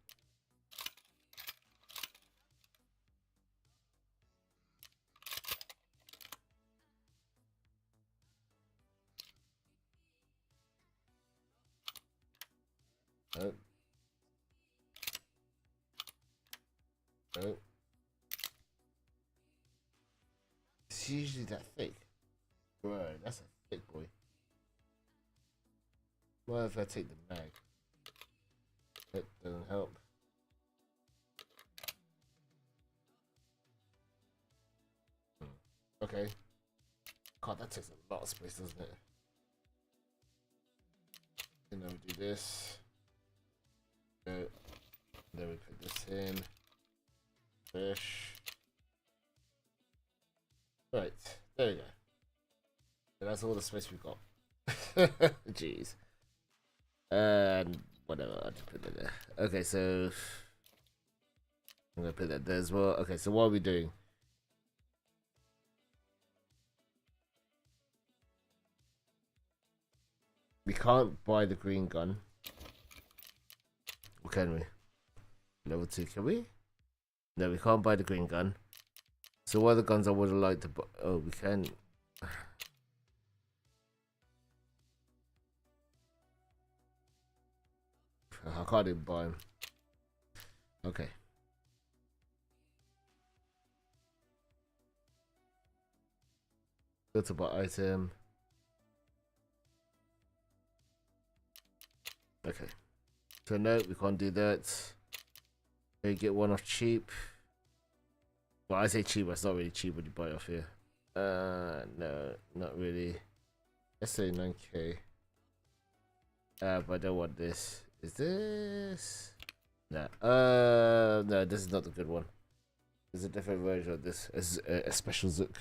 Oh. Oh. It's usually that thick. Bro, that's a thick boy. What if I take the mag? That doesn't help. Okay. God, that takes a lot of space, doesn't it? And then we do this. Then we put this in. Fish. Right, there we go. So that's all the space we've got. Jeez. And whatever, I'll just put that there. Okay, so I'm gonna put that there as well. Okay, so what are we doing? We can't buy the green gun. Or can we? Level 2, can we? No, we can't buy the green gun. So what are the guns I would have liked to buy? Oh, we can. I can't even buy them. Okay. Go to buy item. Okay. So no, we can't do that. We get one off cheap. Well, I say cheap, but it's not really cheap when you buy it off here. No, not really. Let's say 9k. But I don't want this. Is this? No. No, this is not the good one. There's a different version of this. It's a special Zook.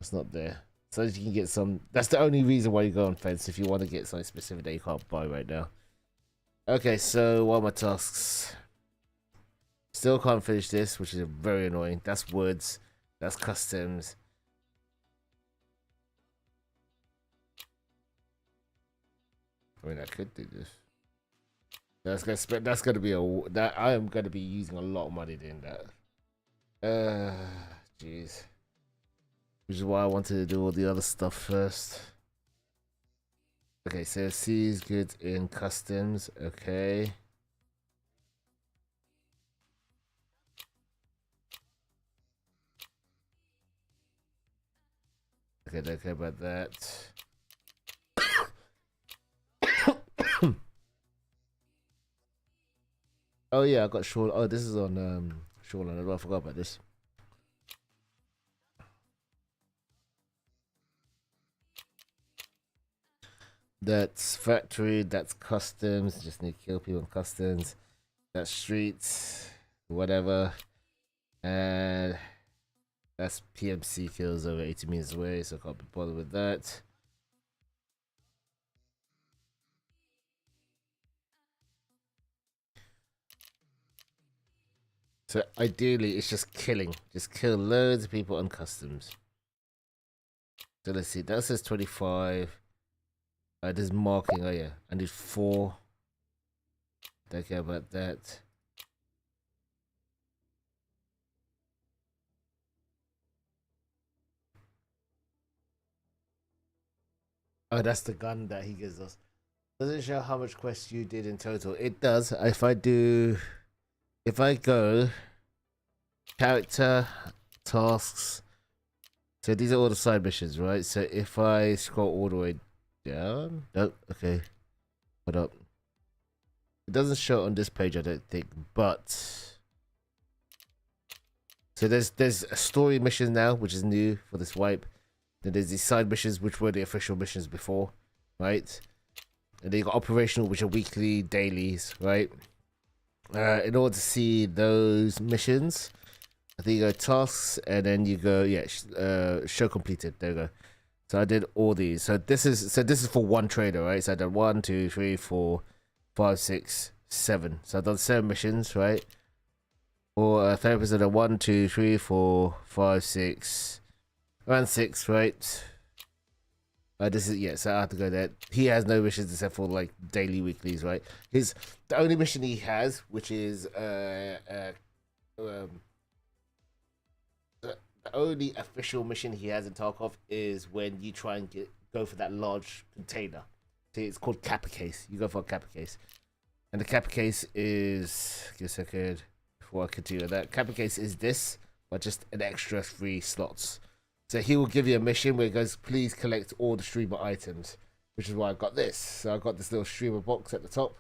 It's not there. So you can get some. That's the only reason why you go on Fence, if you want to get something specific that you can't buy right now. Okay, so what are my tasks? Still can't finish this, which is very annoying. That's woods. That's customs. I mean, I could do this. That's gonna spend. That's gonna be that. I am gonna be using a lot of money doing that. Jeez. Which is why I wanted to do all the other stuff first. Okay, so C is good in customs. Okay. Okay, don't care about that. Oh yeah, I got Shore. Oh, this is on Shoreline. I forgot about this. That's factory. That's customs. Just need to kill people in customs. That's streets. Whatever. And that's PMC kills over 80 meters away, so I can't be bothered with that. So ideally, it's just killing. Just kill loads of people on customs. So let's see. That says 25. There's marking. Oh yeah, I need 4. Don't care about that. Oh, that's the gun that he gives us. Doesn't show how much quests you did in total. It does. If I go character tasks. So these are all the side missions, right? So if I scroll all the way down, nope. Okay, hold up. It doesn't show on this page, I don't think. But so there's a story mission now, which is new for this wipe. Then there's these side missions, which were the official missions before, right? And then you got operational, which are weekly, dailies, right? In order to see those missions, I think you go tasks, and then you go show completed. There you go. So I did all these. So this is for one trader, right? So I did 1, 2, 3, 4, 5, 6, 7. So I've done 7 missions, right? For a therapist, I did 1, 2, 3, 4, 5, 6, around 6, right? This is so I have to go there. He has no missions except for like daily, weeklies, right? The only mission he has, which is the only official mission he has in Tarkov is when you try and go for that large container. See, it's called Kappa Case. You go for a Kappa Case, and the Kappa Case is, give a second before I continue that. Kappa Case is this, but just an extra 3 slots. So he will give you a mission where it goes, please collect all the streamer items, which is why I got this. So I got this little streamer box at the top.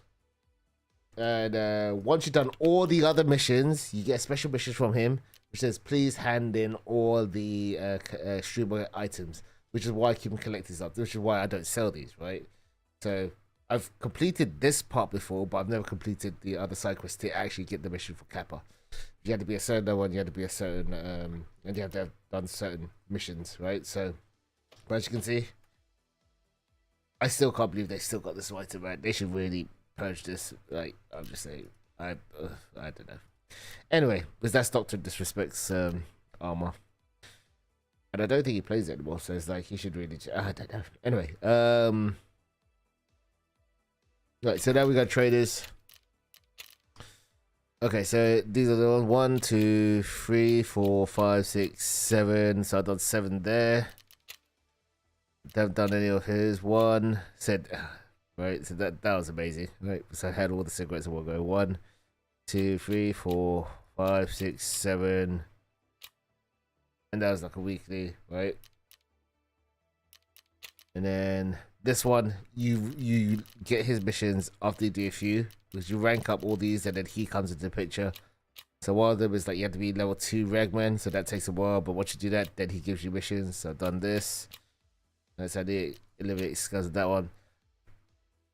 And once you've done all the other missions, you get special missions from him, which says, please hand in all the streamer items, which is why I keep them collecting stuff, which is why I don't sell these, right? So I've completed this part before, but I've never completed the other side quest to actually get the mission for Kappa. You had to be a certain level, and you had to be a certain, and you had to have done certain missions, right? So, but as you can see, I still can't believe they still got this item, right? They should really purge this. Like, I'm just saying, I don't know. Anyway, because that's Doctor Disrespect's armor, and I don't think he plays it anymore. So it's like he should really. I don't know. Anyway, right. So now we got traders. Okay, so these are the ones 1, 2, 3, 4, 5, 6, 7. So I've done 7 there. Haven't done any of his. 1 said, right. So that was amazing, right? So I had all the cigarettes in one go. 1, 2, 3, 4, 5, 6, 7, and that was like a weekly, right? And then this one, you get his missions after you do a few, because you rank up all these, and then he comes into the picture. So one of them is like you have to be level 2 ragman, so that takes a while. But once you do that, then he gives you missions. So I've done this. That's how they eliminate scars of that one.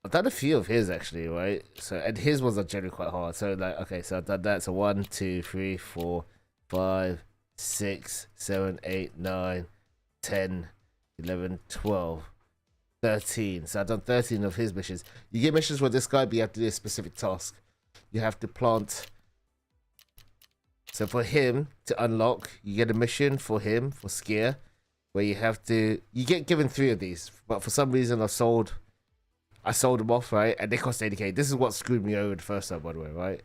I've done a few of his actually, right? So and his ones are generally quite hard. So like, okay, so I've done that. So 1, 2, 3, 4, 5, 6, 7, 8, 9, 10, 11, 12, 13. So I've done 13 of his missions. You get missions with this guy, but you have to do a specific task. You have to plant. So for him to unlock, you get a mission for him for Skier, where you get given 3 of these. But for some reason, I sold them off, right? And they cost 80k. This is what screwed me over the first time, by the way, right?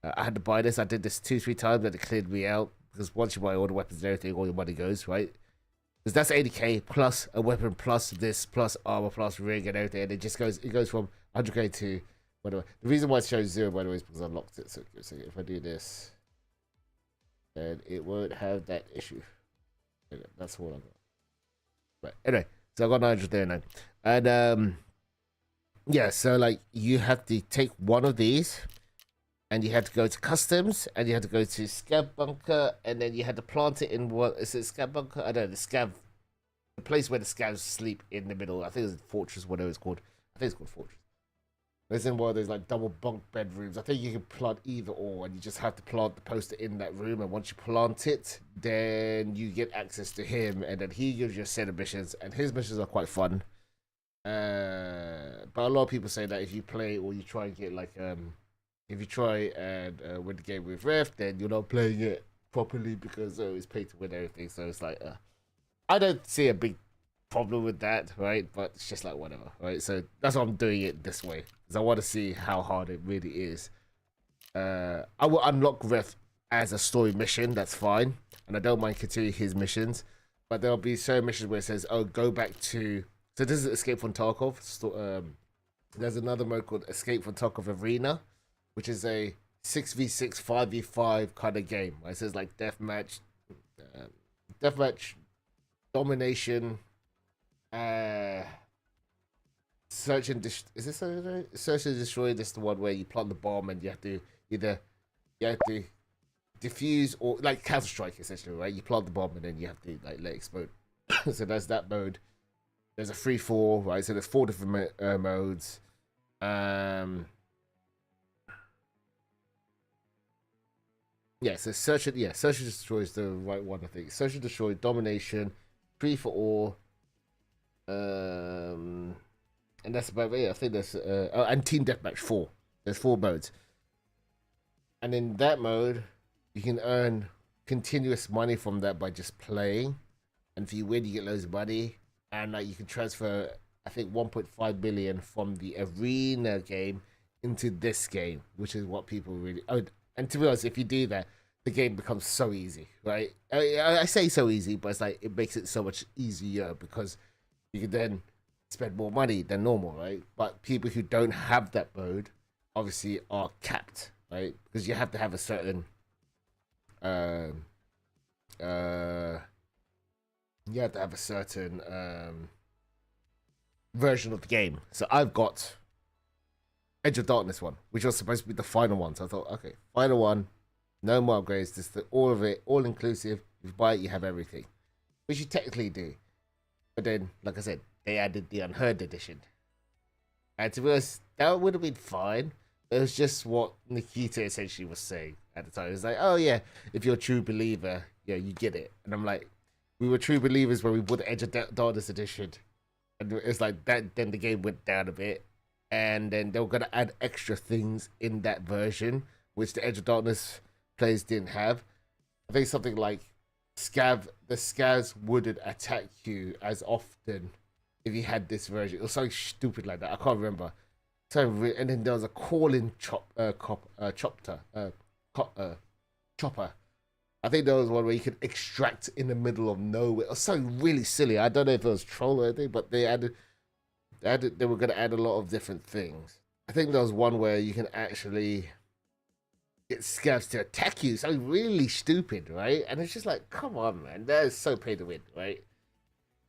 I had to buy this. I did this 2-3 times, and it cleared me out. Because once you buy all the weapons and everything, all your money goes, right? Because that's 80k plus a weapon plus this plus armor plus ring and everything. And it goes from 100k to whatever. The reason why it shows 0, by the way, is because I locked it. So if I do this, then it won't have that issue. That's all I got. Right. Anyway, so I got 939. And yeah, so like you have to take one of these, and you had to go to customs, and you had to go to Scab Bunker, and then you had to plant it in what is it, Scab Bunker? I don't know, the place where the scabs sleep in the middle. I think it's Fortress, whatever it's called. I think it's called Fortress. It's in one of those like double bunk bedrooms. I think you can plant either or, and you just have to plant the poster in that room. And once you plant it, then you get access to him, and then he gives you a set of missions, and his missions are quite fun. But a lot of people say that if you play or you try and get like if you try and win the game with Ref, then you're not playing it properly because it's pay to win everything. So it's like, I don't see a big problem with that, right? But it's just like whatever, right? So that's why I'm doing it this way because I want to see how hard it really is. I will unlock Ref as a story mission. That's fine, and I don't mind continuing his missions. But there'll be certain missions where it says, "Oh, go back to." So this is Escape from Tarkov. There's another mode called Escape from Tarkov Arena, which is a 6v6, 5v5 kind of game. Right? It says like deathmatch, domination, search and is this search and destroy? This is the one where you plant the bomb and you have to defuse or like Counter Strike essentially, right? You plant the bomb and then you have to like let it explode. So there's that mode. There's a 3-4, right? So there's 4 different modes. Yeah, so search and destroy is the right one, I think. Search and destroy, domination, 3 for all, and that's about it. I think there's and team deathmatch 4. There's 4 modes, and in that mode, you can earn continuous money from that by just playing, and if you win, you get loads of money, and like you can transfer, I think 1.5 billion from the arena game into this game, which is what people really. Oh, and to be honest, if you do that, the game becomes so easy, right? I say so easy, but it's like it makes it so much easier because you can then spend more money than normal, right? But people who don't have that mode obviously are capped, right? Because you have to have a certain you have to have a certain version of the game. So I've got Edge of Darkness one, which was supposed to be the final one. So I thought, okay, final one, no more upgrades, just all of it, all inclusive. If you buy it, you have everything, which you technically do. But then, like I said, they added the Unheard edition, and to be honest, that would have been fine. It was just what Nikita essentially was saying at the time. It was like, oh yeah, if you're a true believer, yeah, you get it. And I'm like, we were true believers when we bought the Edge of Darkness edition, and it's like that. Then the game went down a bit, and then they were gonna add extra things in that version, which the Edge of Darkness players didn't have. I think something like the scavs wouldn't attack you as often if you had this version. It was something stupid like that. I can't remember. So and then there was a calling chopper. I think there was one where you could extract in the middle of nowhere. It was something really silly. I don't know if it was troll or anything, but they were going to add a lot of different things. I think there was one where you can actually get scavs to attack you. Something really stupid, right? And it's just like, come on, man. That is so pay to win, right?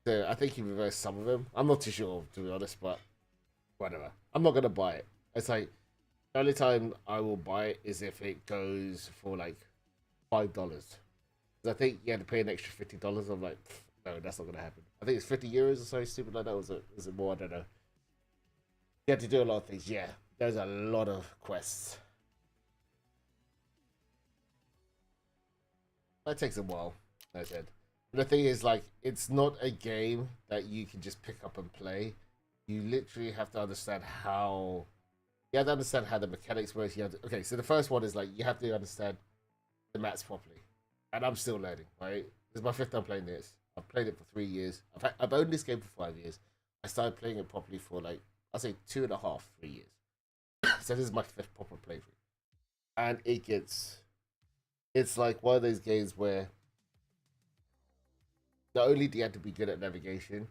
So I think you reversed some of them. I'm not too sure, to be honest, but whatever. I'm not going to buy it. It's like, the only time I will buy it is if it goes for like $5. I think you had to pay an extra $50. I'm like, no, that's not gonna happen. I think it's €50 or something stupid like that. Was it more? I don't know. You had to do a lot of things. Yeah, there's a lot of quests. That takes a while. I said. But the thing is, like, it's not a game that you can just pick up and play. You literally have to understand how. You have to understand how the mechanics work. Okay, so the first one is like you have to understand the maps properly, and I'm still learning. Right, this is my 5th time playing this. I've played it for 3 years. I've owned this game for 5 years. I started playing it properly for like I'll say 2.5, 3 years. So this is my 5th proper playthrough, and it's like one of those games where not only do you have to be good at navigation,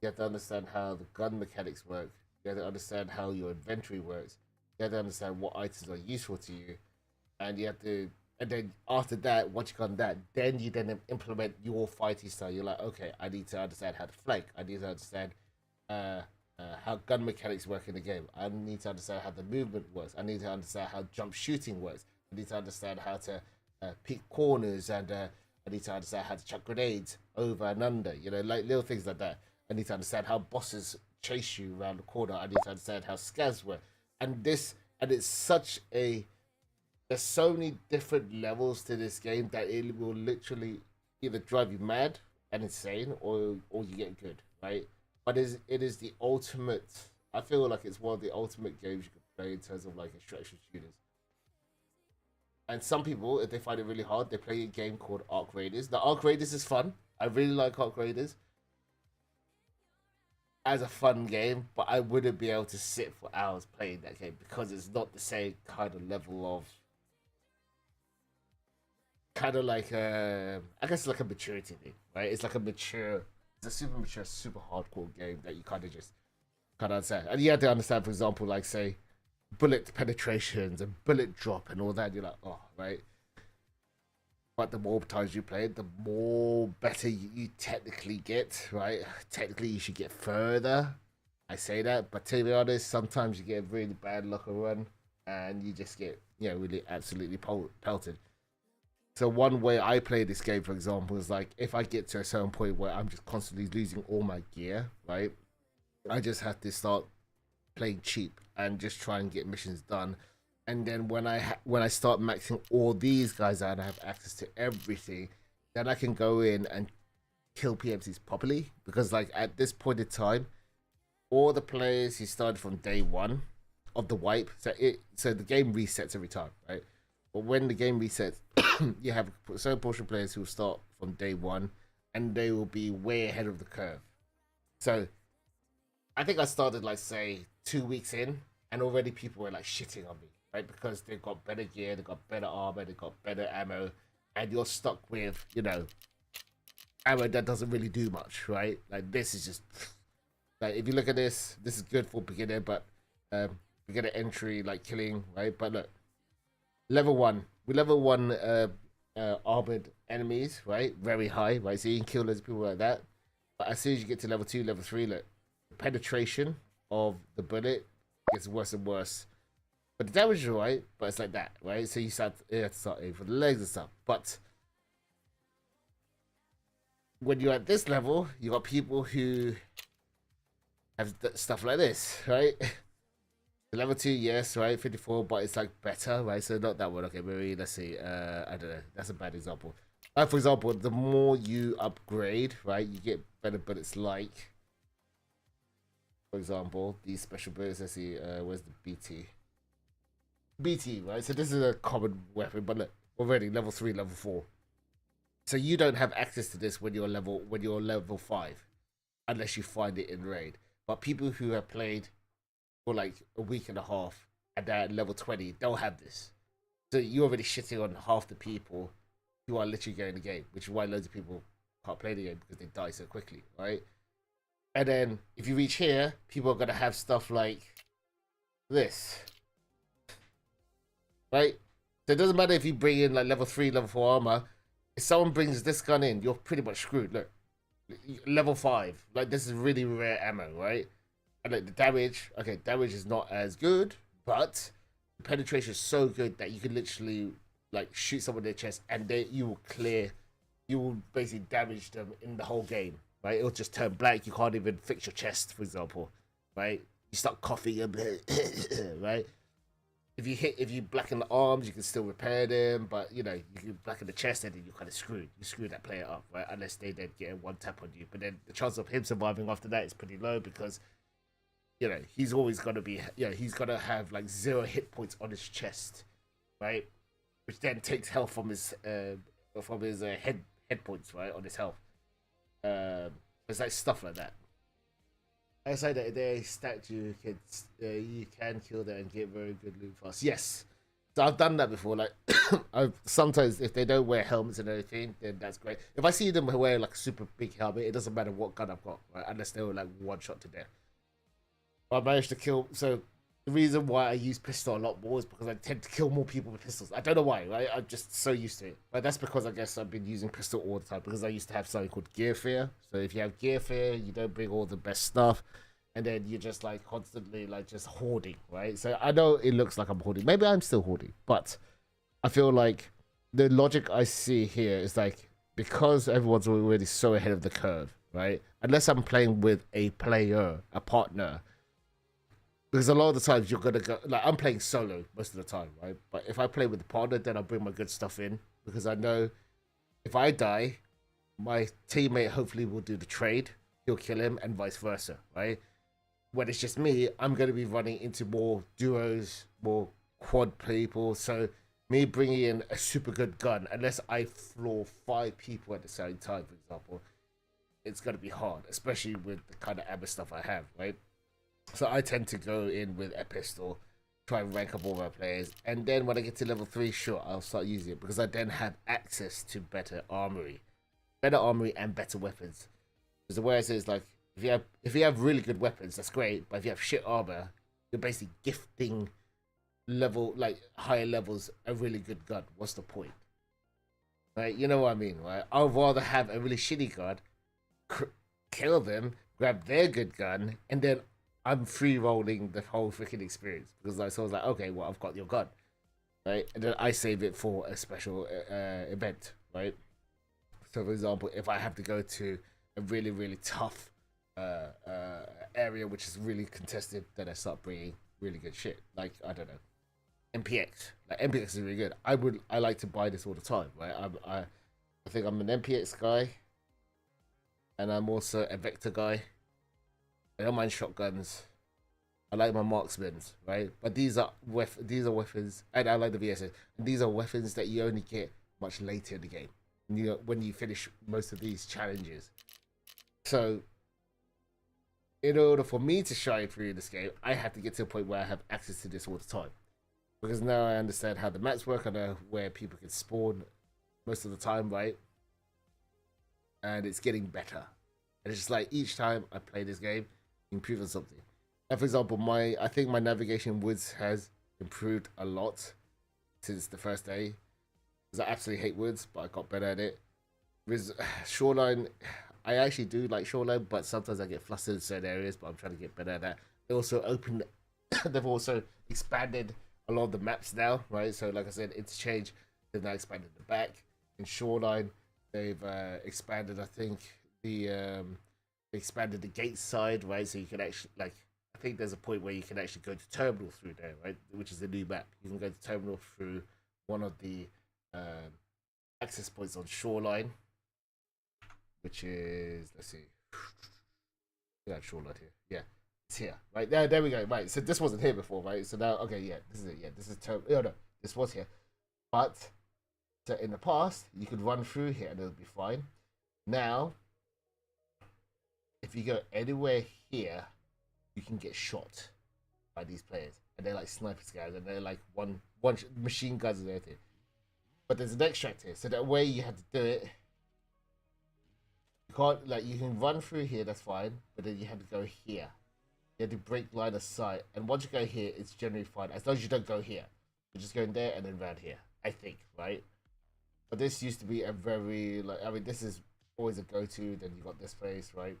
you have to understand how the gun mechanics work. You have to understand how your inventory works. You have to understand what items are useful to you, and you have to. And then after that, once you've done that, then you then implement your fighting style. You're like, okay, I need to understand how to flank. I need to understand how gun mechanics work in the game. I need to understand how the movement works. I need to understand how jump shooting works. I need to understand how to peek corners, and I need to understand how to chuck grenades over and under. You know, like little things like that. I need to understand how bosses chase you around the corner. I need to understand how scavs work. And it's such a. There's so many different levels to this game that it will literally either drive you mad and insane, or you get good, right? But it is the ultimate. I feel like it's one of the ultimate games you can play in terms of like extraction shooters. And some people, if they find it really hard, they play a game called Arc Raiders. The Arc Raiders is fun. I really like Arc Raiders as a fun game, but I wouldn't be able to sit for hours playing that game because it's not the same kind of level of kind of like I guess like a maturity thing, right? It's like it's a super mature, super hardcore game that you kind of just kind of understand. And you have to understand, for example, like say bullet penetrations and bullet drop and all that. You're like, oh, right. But the more times you play it, the more better you technically get, right? Technically, you should get further. I say that, but to be honest, sometimes you get a really bad luck or run, and you just get, really absolutely pelted. So one way I play this game, for example, is like if I get to a certain point where I'm just constantly losing all my gear, right? I just have to start playing cheap and just try and get missions done. And then when I start maxing all these guys out and I have access to everything, then I can go in and kill PMCs properly. Because like at this point in time, all the players who started from day one of the wipe, so the game resets every time, right? But when the game resets, you have a certain portion of players who will start from day one, and they will be way ahead of the curve. So I think I started like say 2 weeks in, and already people were like shitting on me, right? Because they've got better gear, they've got better armor, they've got better ammo, and you're stuck with ammo that doesn't really do much, right? Like this is just like if you look at this is good for beginner, but beginner entry like killing, right? But look, level 1, with level 1 armored enemies, right? Very high, right? So you can kill loads of people like that. But as soon as you get to level 2, level 3, look, the penetration of the bullet gets worse and worse. But the damage is right, but it's like that, right? So you have to start aiming for the legs and stuff. But when you're at this level, you got people who have stuff like this, right? Level 2, yes, right, 54, but it's like better, right? So not that one. Okay, maybe let's see. I don't know. That's a bad example. For example, the more you upgrade, right, you get better bullets. Like, for example, these special bullets. Let's see. Where's the BT? BT, right? So this is a common weapon, but look, already level 3, level 4. So you don't have access to this when you're level 5, unless you find it in raid. But people who have played for like a week and a half and they're at level 20, they'll have this. So you're already shitting on half the people who are literally going the game, which is why loads of people can't play the game because they die so quickly, right? And then if you reach here, people are gonna have stuff like this, right? So it doesn't matter if you bring in like level 3, level 4 armor. If someone brings this gun in, you're pretty much screwed. Look, level 5, like this is really rare ammo, right? And like the damage, okay, damage is not as good, but the penetration is so good that you can literally like shoot someone in their chest and you will basically damage them in the whole game, right? It'll just turn blank. You can't even fix your chest, for example, right? You start coughing a bit, right? If you blacken the arms, you can still repair them, but you can blacken the chest and then you're kind of screwed. You screw that player up, right? Unless they then get a one tap on you, but then the chance of him surviving after that is pretty low because he's always gonna be, he's gonna have like 0 hit points on his chest, right? Which then takes health from his head points, right, on his health. It's like stuff like that. I say that they stacked you can kill them and get very good loot fast. Yes, so I've done that before. Like, sometimes if they don't wear helmets and everything, then that's great. If I see them wear like a super big helmet, it doesn't matter what gun I've got, right? Unless they were like one shot to death. I managed to kill. So the reason why I use pistol a lot more is because I tend to kill more people with pistols. I don't know why, right? I'm just so used to it. But that's because I guess I've been using pistol all the time because I used to have something called gear fear. So if you have gear fear, you don't bring all the best stuff, and then you're just like constantly like just hoarding, right? So I know it looks like I'm hoarding. Maybe I'm still hoarding, but I feel like the logic I see here is like because everyone's already so ahead of the curve, right? Unless I'm playing with a player, a partner. Because a lot of the times you're gonna go like I'm playing solo most of the time, right? But if I play with a partner, then I'll bring my good stuff in because I know if I die, my teammate hopefully will do the trade. He'll kill him, and vice versa, right? When it's just me, I'm gonna be running into more duos, more quad people. So me bringing in a super good gun, unless I floor 5 people at the same time, for example, it's gonna be hard, especially with the kind of ammo stuff I have, right? So I tend to go in with a pistol, try and rank up all my players, and then when I get to level 3, sure, I'll start using it because I then have access to better armory and better weapons. Because the way I say is like, if you have really good weapons, that's great, but if you have shit armor, you're basically gifting higher levels a really good gun. What's the point? Right? You know what I mean, right? I'd rather have a really shitty gun, kill them, grab their good gun, and then I'm free rolling the whole freaking experience because I was like, okay, well, I've got your gun, right? And then I save it for a special event, right? So, for example, if I have to go to a really, really tough area which is really contested, then I start bringing really good shit. Like, I don't know, MPX. Like, MPX is really good. I like to buy this all the time, right? I think I'm an MPX guy, and I'm also a Vector guy. I don't mind shotguns. I like my marksmans, right? But these are weapons, and I like the VSS. And these are weapons that you only get much later in the game. When you finish most of these challenges. So, in order for me to shine through this game, I have to get to a point where I have access to this all the time. Because now I understand how the maps work. I know where people can spawn most of the time, right? And it's getting better. And it's just like each time I play this game, improve on something. And for example, I think my navigation woods has improved a lot since the first day. Because I absolutely hate woods, but I got better at it. With shoreline, I actually do like shoreline, but sometimes I get flustered in certain areas, but I'm trying to get better at that. They've also expanded a lot of the maps now, right? So like I said, Interchange, they've now expanded the back. In shoreline, they've expanded, I think, expanded the gate side, right? So you can actually, like, I think there's a point where you can actually go to terminal through there, right? Which is the new map. You can go to terminal through one of the access points on shoreline, which is, let's see, yeah, shoreline here. Yeah, it's here, right there. There we go. Right, so this wasn't here before, right? So now, okay, yeah, this is it. Yeah, this is terminal. Oh no, this was here, but so in the past you could run through here and it'll be fine. Now, if you go anywhere here, you can get shot by these players, and they're like sniper guys, and they're like one machine guns and everything. But there's an extract here, so that way you have to do it. You can't, like, you can run through here, that's fine, but then you have to go here. You have to break line of sight, and once you go here, it's generally fine as long as you don't go here. You're just going there and then around here, I think, right? But this used to be a very, like, I mean, this is always a go-to. Then you got this place, right?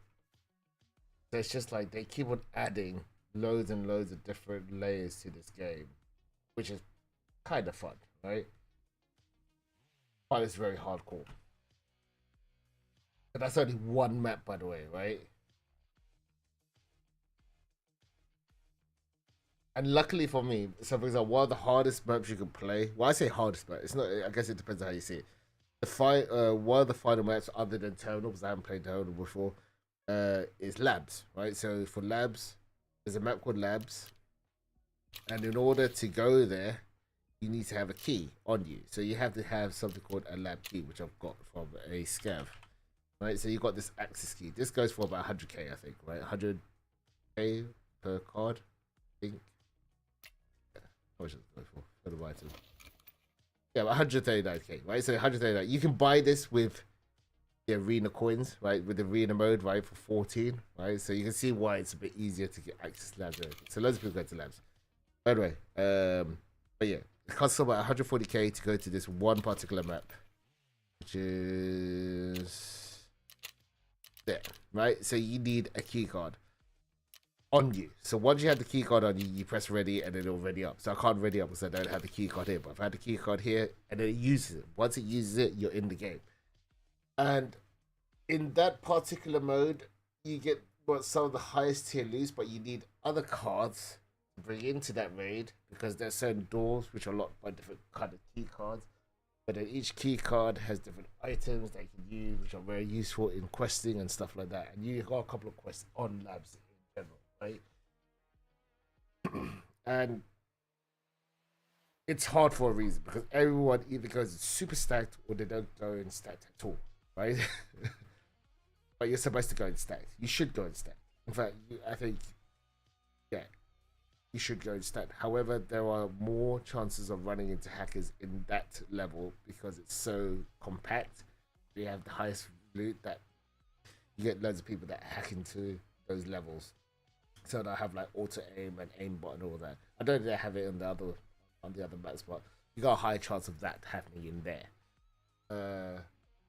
So it's just like they keep on adding loads and loads of different layers to this game, which is kind of fun, right? But it's very hardcore. And that's only one map, by the way, right? And luckily for me, so for example, one of the hardest maps you can play. Well, I say hardest map. It's not. I guess it depends on how you see it. One of the final maps, other than Terminal, because I haven't played Terminal before, is Labs, right? So for Labs, there's a map called Labs, and in order to go there, you need to have a key on you. So you have to have something called a lab key, which I've got from a scav, right? So you got this access key. This goes for about 100k, I think, right? 100k per card, I think. How much does it go for the item? Yeah, 139k, right? So 139. You can buy this with the arena coins, right? With the arena mode, right? For 14, right? So you can see why it's a bit easier to get access to labs. So loads of people go to labs. By the way, but yeah, it costs about 140k to go to this one particular map, which is there, right? So you need a key card on you. So once you have the key card on you, you press ready and then it'll ready up. So I can't ready up because I don't have the key card here. But if I had the key card here and then it uses it, once it uses it, you're in the game. And in that particular mode, you get some of the highest tier loot, but you need other cards to bring into that raid because there's certain doors which are locked by different kind of key cards. But then each key card has different items that you can use, which are very useful in questing and stuff like that. And you got a couple of quests on labs in general, right? And it's hard for a reason because everyone either goes super stacked or they don't go in stacked at all, right? But you're supposed to go in stacked. You should go in stacked. In fact, I think, yeah, you should go in stacked. However, there are more chances of running into hackers in that level because it's so compact. You have the highest loot that you get loads of people that hack into those levels. So they have like auto aim and aim button and all that. I don't think they have it on the other maps, but you got a higher chance of that happening in there.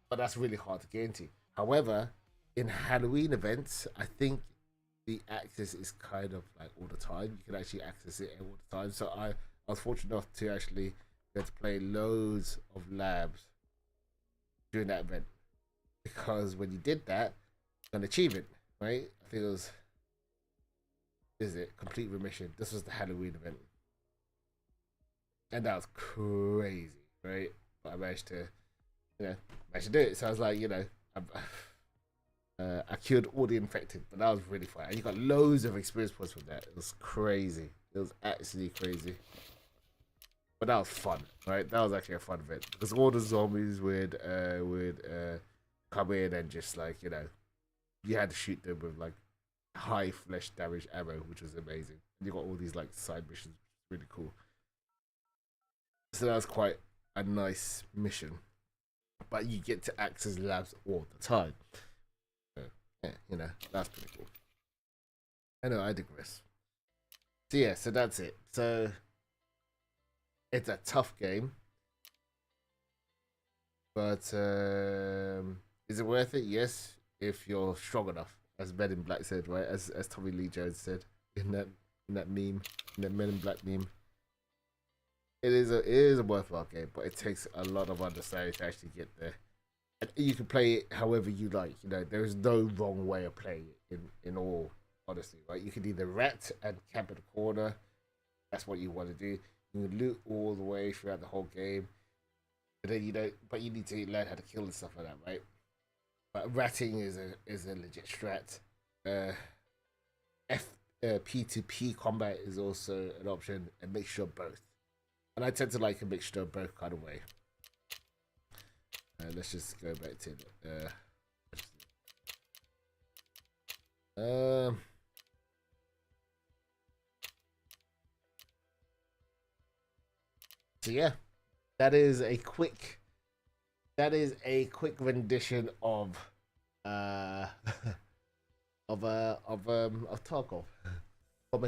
But that's really hard to get into. However, in Halloween events, I think the access is kind of like all the time. You can actually access it all the time. So I was fortunate enough to actually get to play loads of labs during that event because when you did that, an achievement, right? I think it was, is it complete remission? This was the Halloween event, and that was crazy, right? But I managed to, managed to do it. So I was like, I cured all the infected, but that was really fun. And you got loads of experience points from that. It was crazy. It was actually crazy. But that was fun, right? That was actually a fun event because all the zombies would come in and just like you had to shoot them with like high flesh damage ammo, which was amazing. And you got all these like side missions, really cool. So that was quite a nice mission. But you get to access labs all the time. So, yeah, that's pretty cool. I know, I digress. So yeah, so that's it. So it's a tough game. But is it worth it? Yes, if you're strong enough, as Men in Black said, right? As Tommy Lee Jones said in that meme, in that Men in Black meme. It is a worthwhile game, but it takes a lot of understanding to actually get there. And you can play it however you like. There is no wrong way of playing it. In all honesty, right? You can either rat and camp in the corner. That's what you want to do. You can loot all the way throughout the whole game. But then but you need to learn how to kill and stuff like that, right? But ratting is a legit strat. P2P combat is also an option, a mixture of both. And I tend to like a mixture of both kind of way. Let's just go back to it. So yeah, that is a quick rendition of of Tarkov from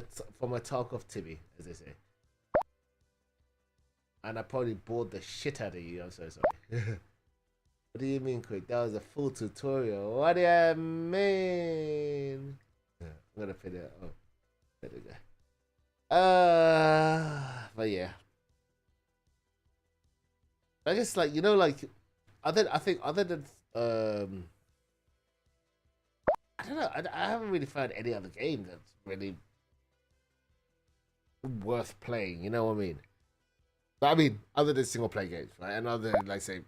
a Tarkov Timmy, as they say. And I probably bored the shit out of you. I'm so sorry. What do you mean, quick? That was a full tutorial. What do you mean? Yeah, I'm gonna fit it. Oh, there we go. But yeah. I just like I think other than I don't know. I haven't really found any other game that's really worth playing. You know what I mean? But I mean, other than single player games, right? And other than like say,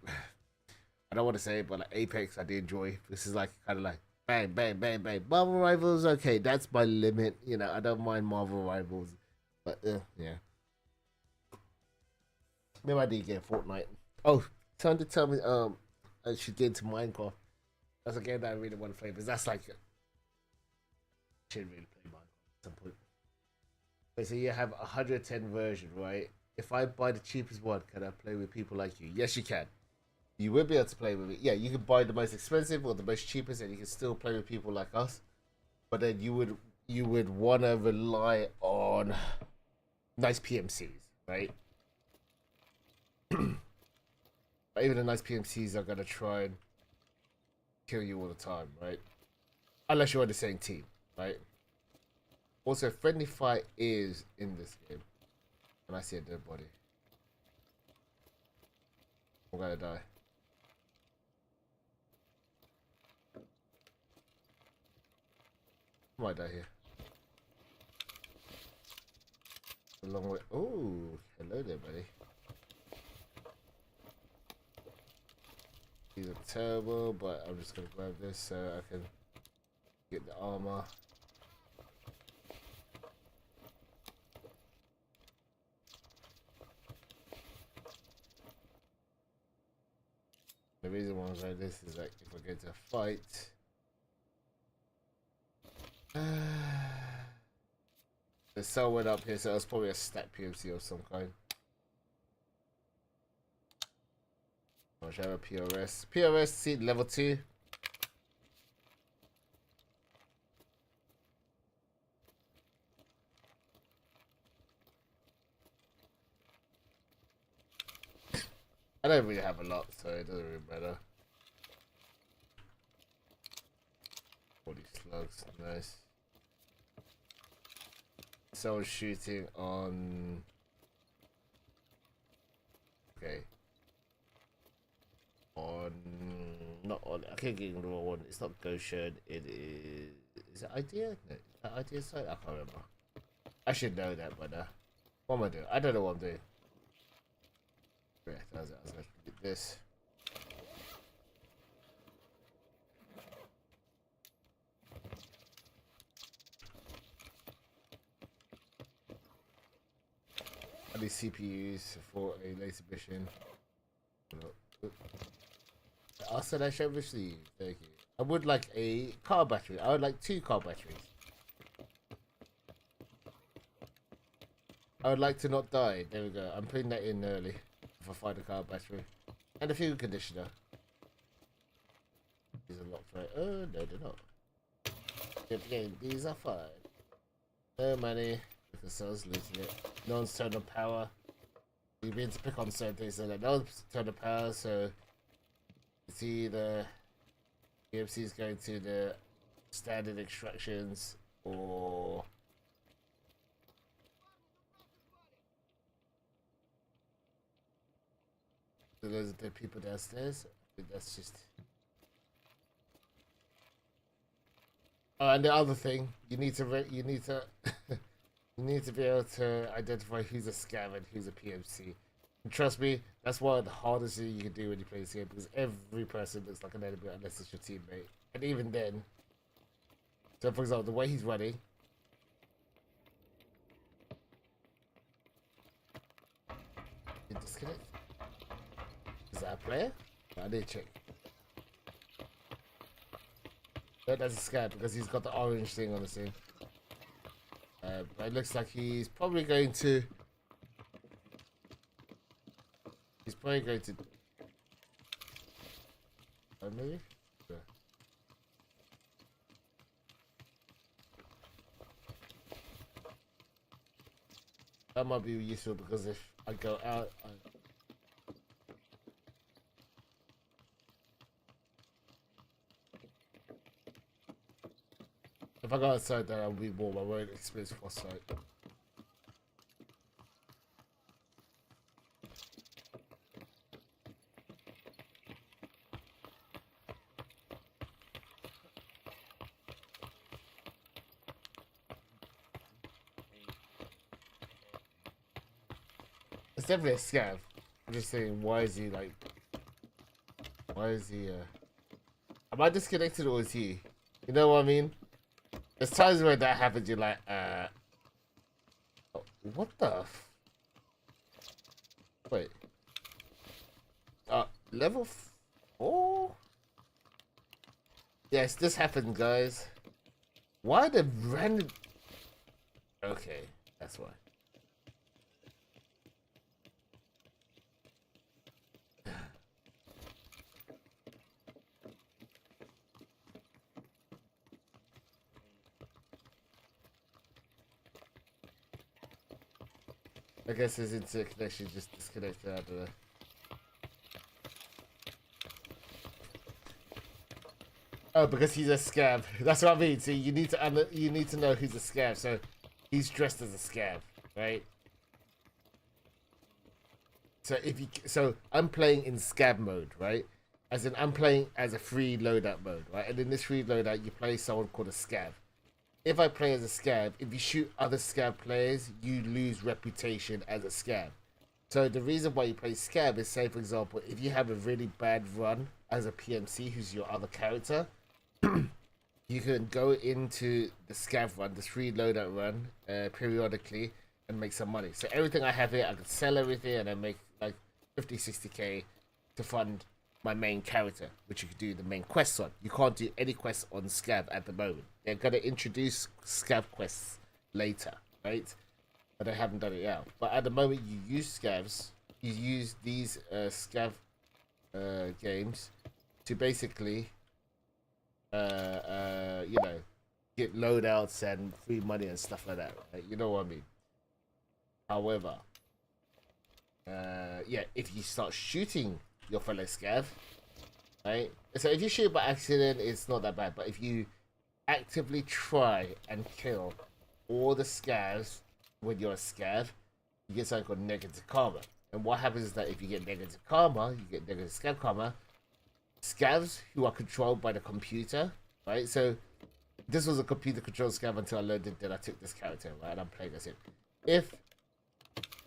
I don't want to say it, but like Apex, I do enjoy. This is like kind of like bang, bang, bang, bang. Marvel Rivals, okay, that's my limit. I don't mind Marvel Rivals, but yeah. Maybe I did get Fortnite. Oh, time to tell me I should get into Minecraft. That's a game that I really want to play, because that's like I should really play Minecraft at some point. Okay, so you have 110 version, right? If I buy the cheapest one, can I play with people like you? Yes, you can. You will be able to play with it. Yeah, you can buy the most expensive or the most cheapest, and you can still play with people like us. But then you would want to rely on nice PMCs, right? But even the nice PMCs are gonna try and kill you all the time, right? Unless you're on the same team, right? Also, friendly fire is in this game. And I see a dead body. I'm gonna die. I might die here. A long way. Oh, hello there, buddy. These are terrible, but I'm just gonna grab this so I can get the armor. reason why I'm like this is like if I go to fight. There's someone up here, so it's probably a stat PMC of some kind. I should have a PRS. PRS seat level 2. I don't really have a lot, so it doesn't really matter. All these slugs, nice. Someone shooting on. Okay. On. Not on. I can't get the wrong one. It's not Goshen. It is. Is it Idea? No, is that Idea site? I can't remember. I should know that, but what am I doing? I don't know what I'm doing. Yeah, that was it. I was going to get this. I need CPUs for a laser mission. Also, I should obviously. Thank you. I would like a car battery. I would like 2 car batteries. I would like to not die. There we go. I'm putting that in early. If I find a car battery. And a fuel conditioner. These are locked, right? Oh, no, they're not. Again, these are fine. No money. Because I was losing it. No one's turned on power. You've been to pick on certain things so that no one's turned on power, so you see the PMC is going to the standard extractions or so those are the people downstairs. I think that's just. Oh, and the other thing, you need to you need to be able to identify who's a scav and who's a PMC. And trust me, that's one of the hardest things you can do when you play this game because every person looks like an enemy unless it's your teammate. And even then, so for example, the way he's running. Did disconnect? Is that a player? I need to check. No, that's a scav because he's got the orange thing on the scene. But it looks like he's probably going to. He's probably going to. Maybe? Yeah. That might be useful because if I go out. If I go outside, then I'll be warm. I won't experience frostbite. It's definitely a scav. I'm just saying, why is he like? Why is he? Am I disconnected or is he? You know what I mean? There's times where that happens. You're like, what the? Wait. Level 4? Yes, this happened, guys. Why the random? Okay, that's why. I guess his internet connection just disconnected out of there. Oh, because he's a scab. That's what I mean. See, you need to know who's a scab. So he's dressed as a scab, right? So I'm playing in scab mode, right? As in I'm playing as a free loadout mode, right? And in this free loadout, you play someone called a scab. If I play as a scab, if you shoot other scab players, you lose reputation as a scab. So the reason why you play scab is, say for example, if you have a really bad run as a PMC who's your other character, you can go into the scav run, the free loadout run, periodically and make some money. So everything I have here, I can sell everything and then make like 50, 60k to fund my main character, which you can do the main quests on. You can't do any quests on Scav at the moment. They're gonna introduce Scav quests later, right? But they haven't done it yet. But at the moment, you use Scavs. You use these Scav games to basically, you know, get loadouts and free money and stuff like that. Right? You know what I mean? However, yeah, if you start shooting your fellow Scav, right? So if you shoot by accident, it's not that bad. But if you actively try and kill all the Scavs when you're a Scav, you get something called negative karma. And what happens is that if you get negative karma, you get negative Scav karma. Scavs who are controlled by the computer, right? So this was a computer controlled Scav until I learned it. Then I took this character, right? And I'm playing as him. If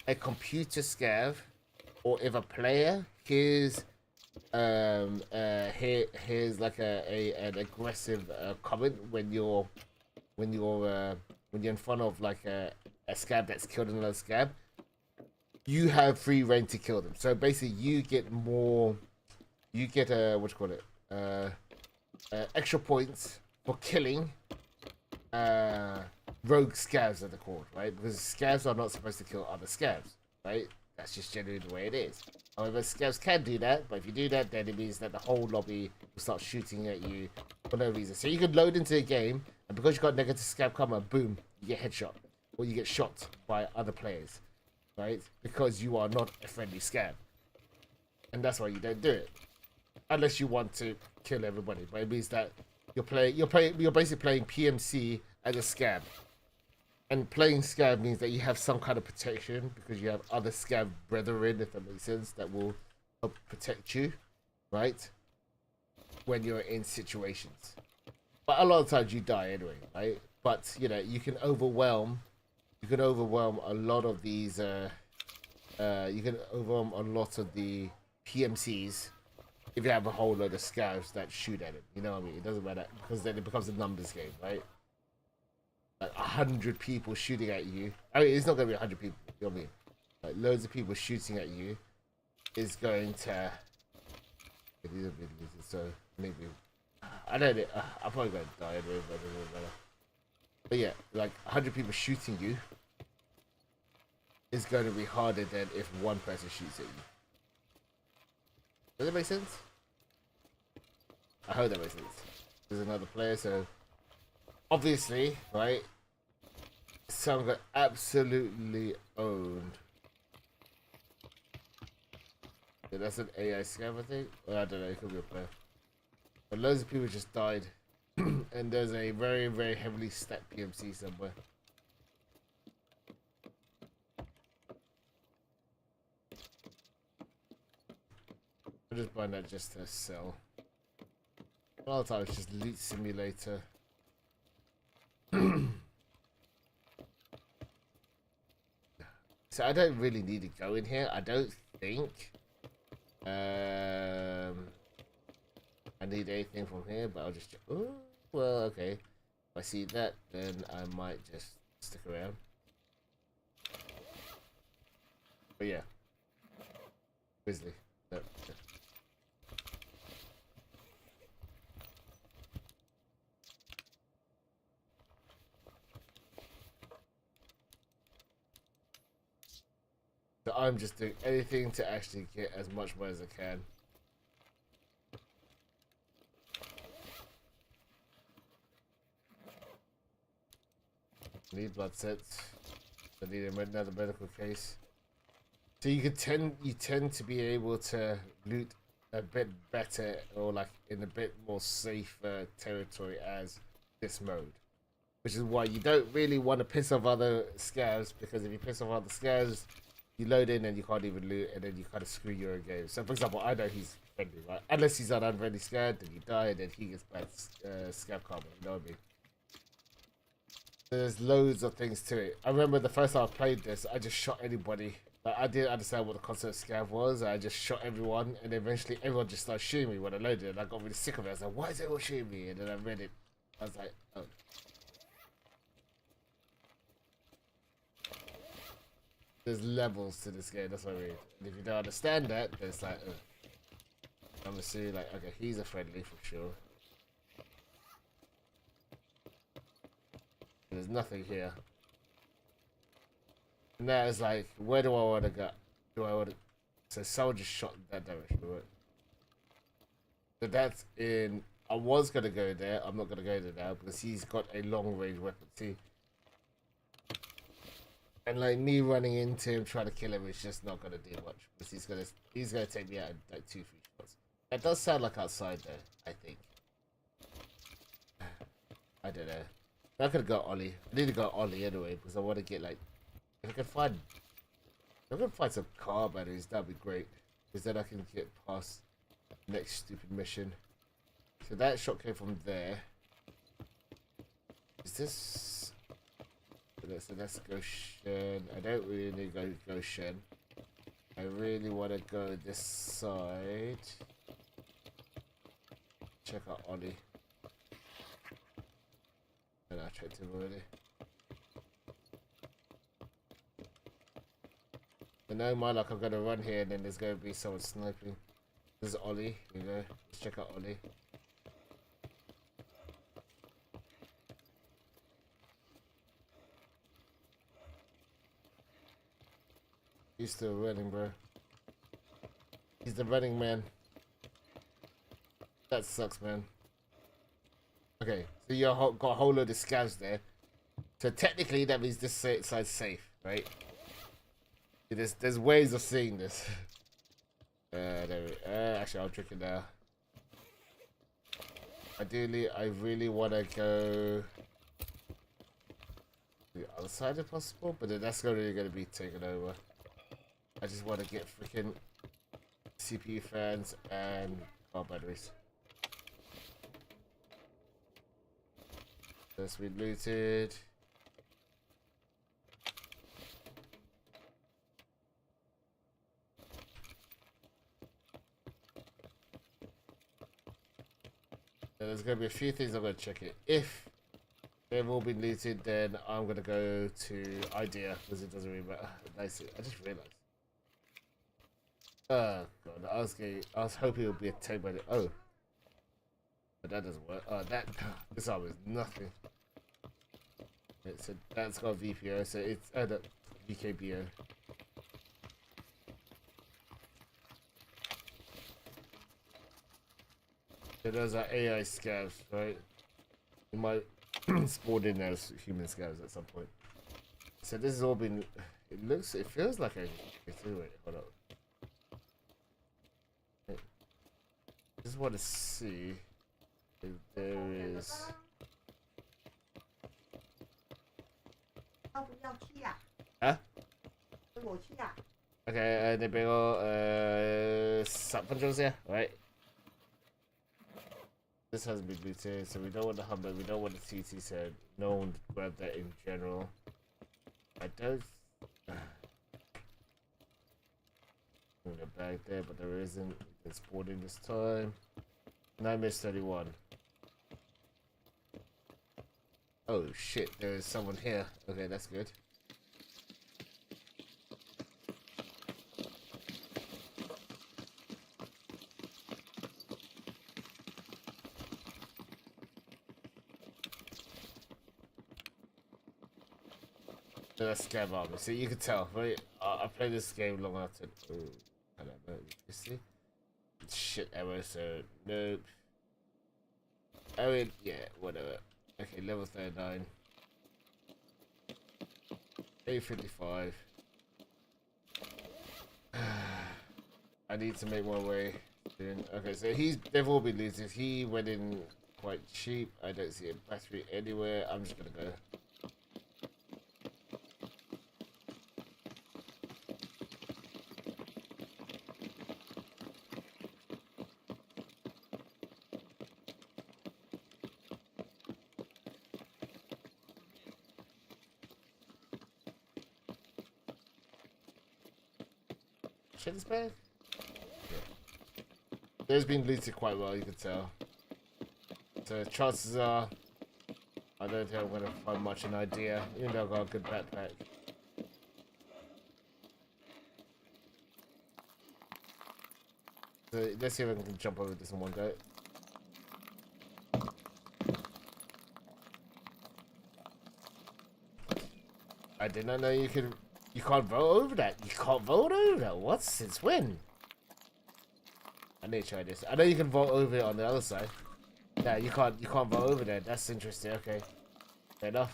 a computer Scav, or if a player hears here's like an aggressive comment when you're in front of like a Scav that's killed another Scav, you have free reign to kill them. So basically, you get more. You get what you call it? Extra points for killing rogue Scavs, that they're called, right? Because Scavs are not supposed to kill other Scavs, right? That's just generally the way it is. However, Scavs can do that, but if you do that, then it means that the whole lobby will start shooting at you for no reason. So you can load into a game, and because you got negative Scav karma, boom, you get headshot, or you get shot by other players, right? Because you are not a friendly Scav, and that's why you don't do it, unless you want to kill everybody. But it means that you're basically playing PMC as a Scav. And playing Scav means that you have some kind of protection because you have other Scav brethren, if that makes sense, that will help protect you, right? When you're in situations. But a lot of times you die anyway, right? But, you know, you can overwhelm a lot of these, you can overwhelm a lot of the PMCs if you have a whole load of Scavs that shoot at it. You know what I mean? It doesn't matter, because then it becomes a numbers game, right? Like 100 people shooting at you. I mean, it's not going to be 100 people. You know what I mean? Like loads of people shooting at you is going to. So maybe I don't know. I'm probably going to die anyway. But yeah, like 100 people shooting you is going to be harder than if one person shoots at you. Does that make sense? I hope that makes sense. There's another player, so. Obviously, right? Some got absolutely owned. Yeah, that's an AI scam, I think. Well, I don't know, it could be a player. But loads of people just died. And there's a very, very heavily stacked PMC somewhere. I'm just buying that just to sell. A lot of times it's just loot simulator. So I don't really need to go in here. I don't think I need anything from here, but I'll just check. Oh, well, okay. If I see that, then I might just stick around. But yeah, Grizzly. No, no. So I'm just doing anything to actually get as much money as I can. Need blood sets. I need another medical case. So you tend to be able to loot a bit better, or like in a bit more safer territory as this mode. Which is why you don't really want to piss off other Scavs, because if you piss off other Scavs, you load in and you can't even loot, and then you kind of screw your own game. So, for example, I know he's friendly, right? Unless he's an unfriendly Scav, then you die, and then he gets bad Scav karma. You know what I mean? There's loads of things to it. I remember the first time I played this, I just shot anybody. Like, I didn't understand what the concept of Scav was. I just shot everyone, and eventually everyone just started shooting me when I loaded it. And I got really sick of it. I was like, why is everyone shooting me? And then I read it. I was like, oh. There's levels to this game, that's what I mean. And if you don't understand that, then it's like, ugh. I'm gonna see, like, okay, he's a friendly for sure. There's nothing here. And now it's like, where do I want to go? Do I want to? So someone just shot in that direction, right? So that's in. I was gonna go there. I'm not gonna go there now because he's got a long range weapon. See, and like me running into him trying to kill him is just not gonna do much because he's gonna take me out in like 2-3 shots. That does sound like outside though. I think. I don't know. I could have got Ollie. I need to go Ollie anyway because I want to get like. If I can find some car batteries, that'd be great. Because then I can get past the next stupid mission. So that shot came from there. Is this... So that's Goshen. I don't really need to go Goshen. I really want to go this side. Check out Ollie. And I checked him already. I know my luck, I'm gonna run here and then there's gonna be someone sniping. This is Ollie, here you go. Let's check out Ollie. He's still running, bro. He's the running man. That sucks, man. Okay, so you got a whole load of scavs there. So technically that means this side's safe, right? There's ways of seeing this. Actually, I'll trick it now. Ideally, I really want to go the other side if possible, but then that's really going to be taken over. I just want to get freaking CPU fans and car batteries. That's been looted. There's going to be a few things I'm going to check it. If they've all been looted, then I'm going to go to idea because it doesn't really matter. Nice. I just realized. Oh god, I was hoping it would be a tank by the but that doesn't work. This arm is nothing. So that's got VPO, so it's the VKBO. So those are AI scavs, right? You might spawn in as human scavs at some point. So this has all been. It feels like a. Wait, hold up. Just want to see if there is. Huh? Okay, 你俾我10分鐘先 right? This hasn't been looted, so we don't want the Humber, we don't want the TT, so no one grab that in general. I don't. In the bag there, but there isn't. It's boarding this time. 9-31. Oh shit, there's someone here. Okay, that's good. So that's scab armor. So you can tell, right? I played this game long after. Ooh, I don't know. You see? Shit ammo, so nope. I mean, yeah, whatever. Okay, level 39. 855. I need to make my way soon. Okay, so they've all been looted. He went in quite cheap. I don't see a battery anywhere. I'm just gonna go. Shit is bad. Yeah. There's been looted quite well, you can tell. So chances are, I don't think I'm gonna find much an idea, even though I've got a good backpack. So let's see if I can jump over this in one go. I did not know you could. You can't vote over that. You can't vote over that. What? Since when? I need to try this. I know you can vote over it on the other side. Yeah, you can't. You can't vote over there. That's interesting. Okay, fair enough.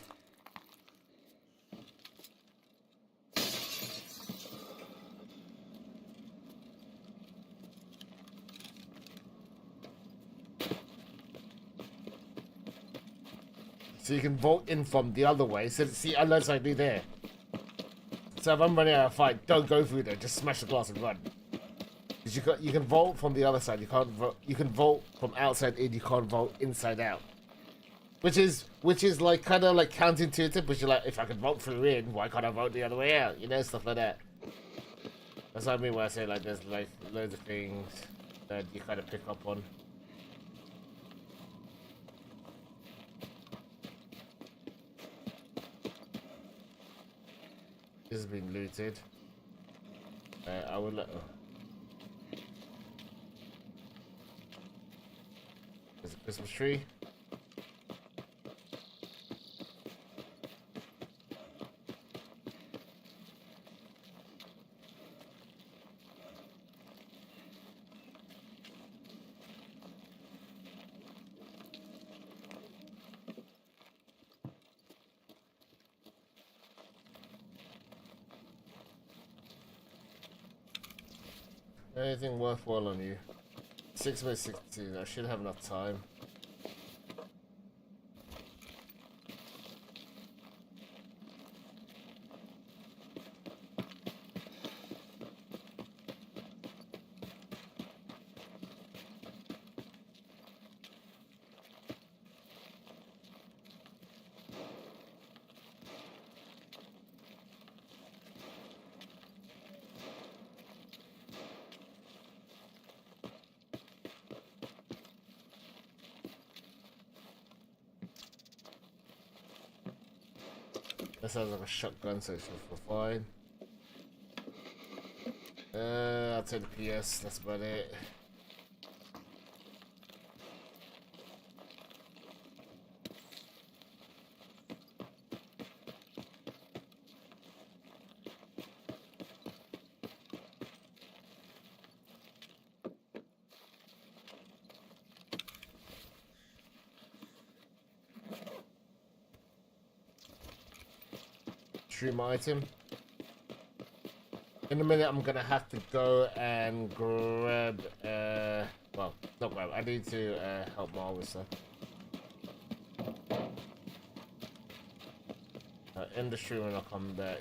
So you can vote in from the other way. So see, unless I do there. So if I'm running out of fight, don't go through there. Just smash the glass and run. Because you can vote from the other side. You can't vote. You can vote from outside in. You can't vote inside out. Which is like kind of like counterintuitive. But you're like, if I can vote through in, why can't I vote the other way out? You know, stuff like that. That's what I mean when I say like there's like loads of things that you kind of pick up on. This has been looted. I will let. Oh. There's a Christmas tree. Anything worthwhile on you? 6 by 62. I should have enough time. That sounds like a shotgun, so it's fine. I'll take the PS, that's about it. Stream item. In a minute, I'm gonna have to go and grab. Well, not grab. I need to help Mar with stuff. End the stream when I come back.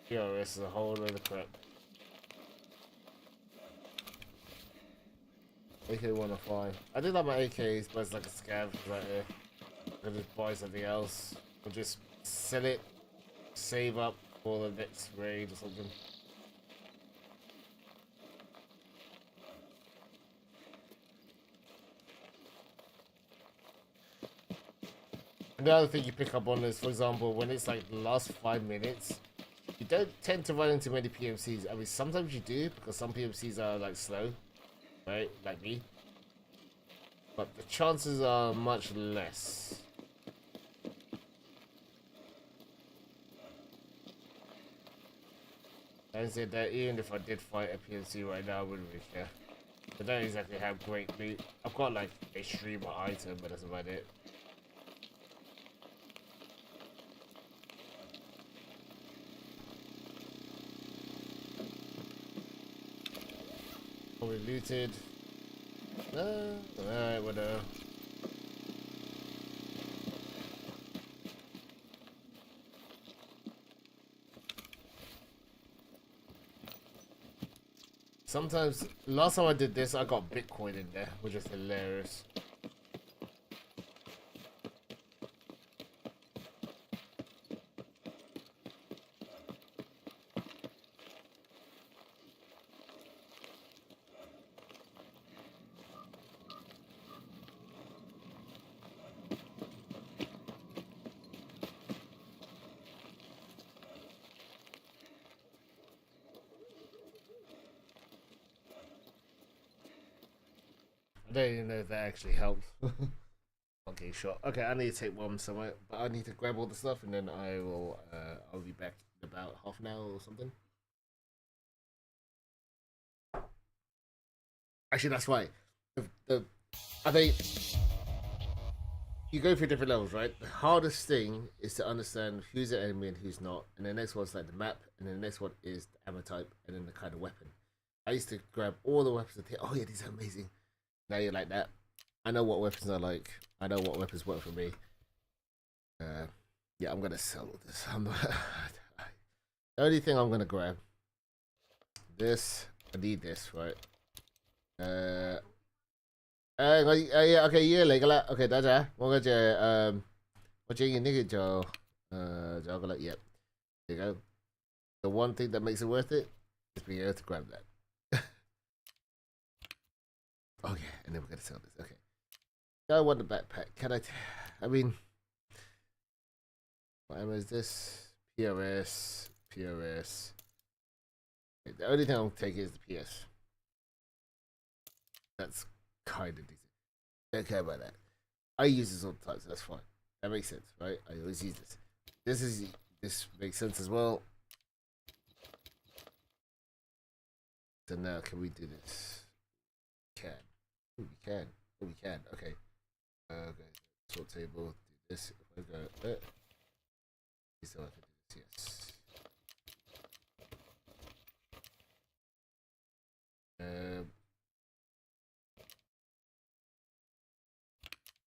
Yo, this is a whole load of crap. AK-105. I did like my AKs, but it's like a scav right here. I just buy something else. Or just sell it, save up for the next raid or something. And the other thing you pick up on is, for example, when it's like the last 5 minutes, you don't tend to run into many PMCs. I mean, sometimes you do, because some PMCs are like slow. Right, like me, but the chances are much less. And said that even if I did fight a PNC right now, I wouldn't really care. I don't exactly have great loot. I've got like a streamer item, but that's about it. Probably looted. Alright, whatever. Sometimes, last time I did this, I got Bitcoin in there, which is hilarious. I don't even know if that actually helped. Okay, sure. Okay, I need to take one somewhere, but I need to grab all the stuff and then I'll be back in about half an hour or something. Actually, that's right. I think you go through different levels, right? The hardest thing is to understand who's the enemy and who's not, and the next one's like the map, and then the next one is the ammo type, and then the kind of weapon. I used to grab all the weapons and think, oh yeah, these are amazing. Now you're like that. I know what weapons I like. I know what weapons work for me. Yeah, I'm gonna sell this. I'm not. The only thing I'm gonna grab. This. I need this, right? OK 依家嚟噶啦 OK 等一陣啊我嗰隻我整完呢個仲有個啦 Yep there you go the one thing that makes it worth it is being able to grab that oh yeah and then we're gonna sell this okay I want the backpack can I mean what ammo is this PRS the only thing I'll take is the PS that's kind of decent. Don't care about that. I use this all the time, so that's fine. That makes sense, right? I always use this. This makes sense as well. So now, can we do this? Can. Oh, we can. Oh, we can. Okay. Okay. Sort table. Do this. If I go. So I can do this. Yes.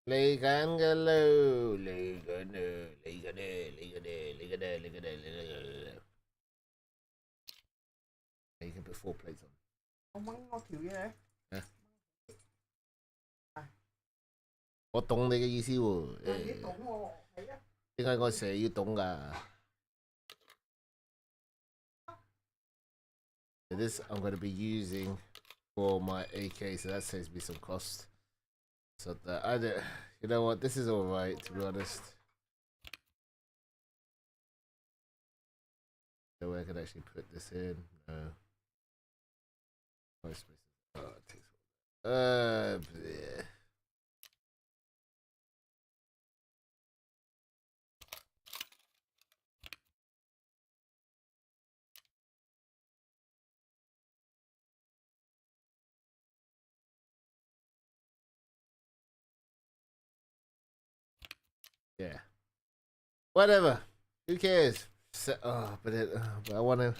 Legangalo. You can put 4 plates on. Ông bắn ngó kiểu vậy nè. Hả? 我懂你嘅意思喎。你懂喎，係啊。點解我成日要懂㗎 ？This I'm going to be using for my AK, so that saves me some cost. So that I don't, you know what, this is alright to be honest. So I can actually put this in. No. Oh, it takes yeah. Yeah. Whatever. Who cares? So, but I want to.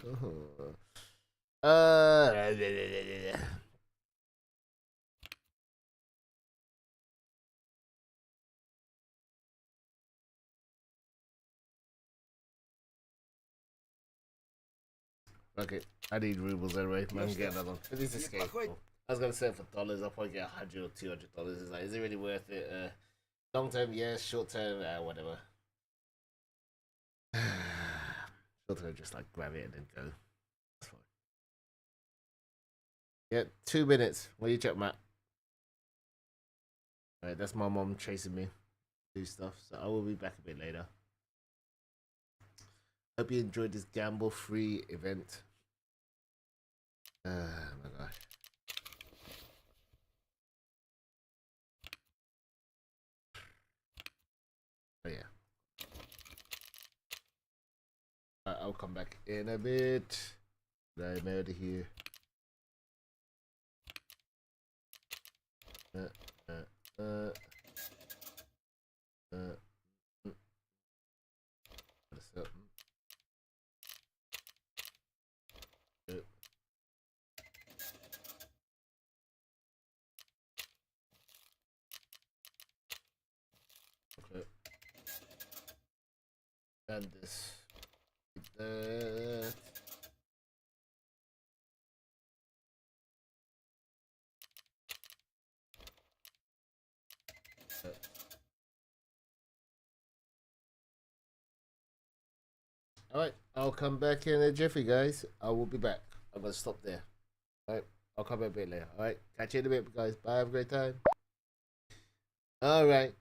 Okay, I need rubles anyway. I can get another one. This is scalable. I was gonna say for dollars, I'll probably get $100 or $200. It's like, is it really worth it? Long term, yes. Short term, whatever. Short term, just like grab it and then go. That's fine. Yeah, 2 minutes. What you check, Matt? Alright, that's my mom chasing me. Do stuff. So I will be back a bit later. Hope you enjoyed this gamble-free event. Oh my gosh. Oh yeah. I'll come back in a bit. I'm out of here. Okay. And this. That. Alright, I'll come back in a jiffy, guys. I will be back. I'm gonna stop there. Alright, I'll come back a bit later. Alright, catch you in a bit, guys. Bye, have a great time. Alright.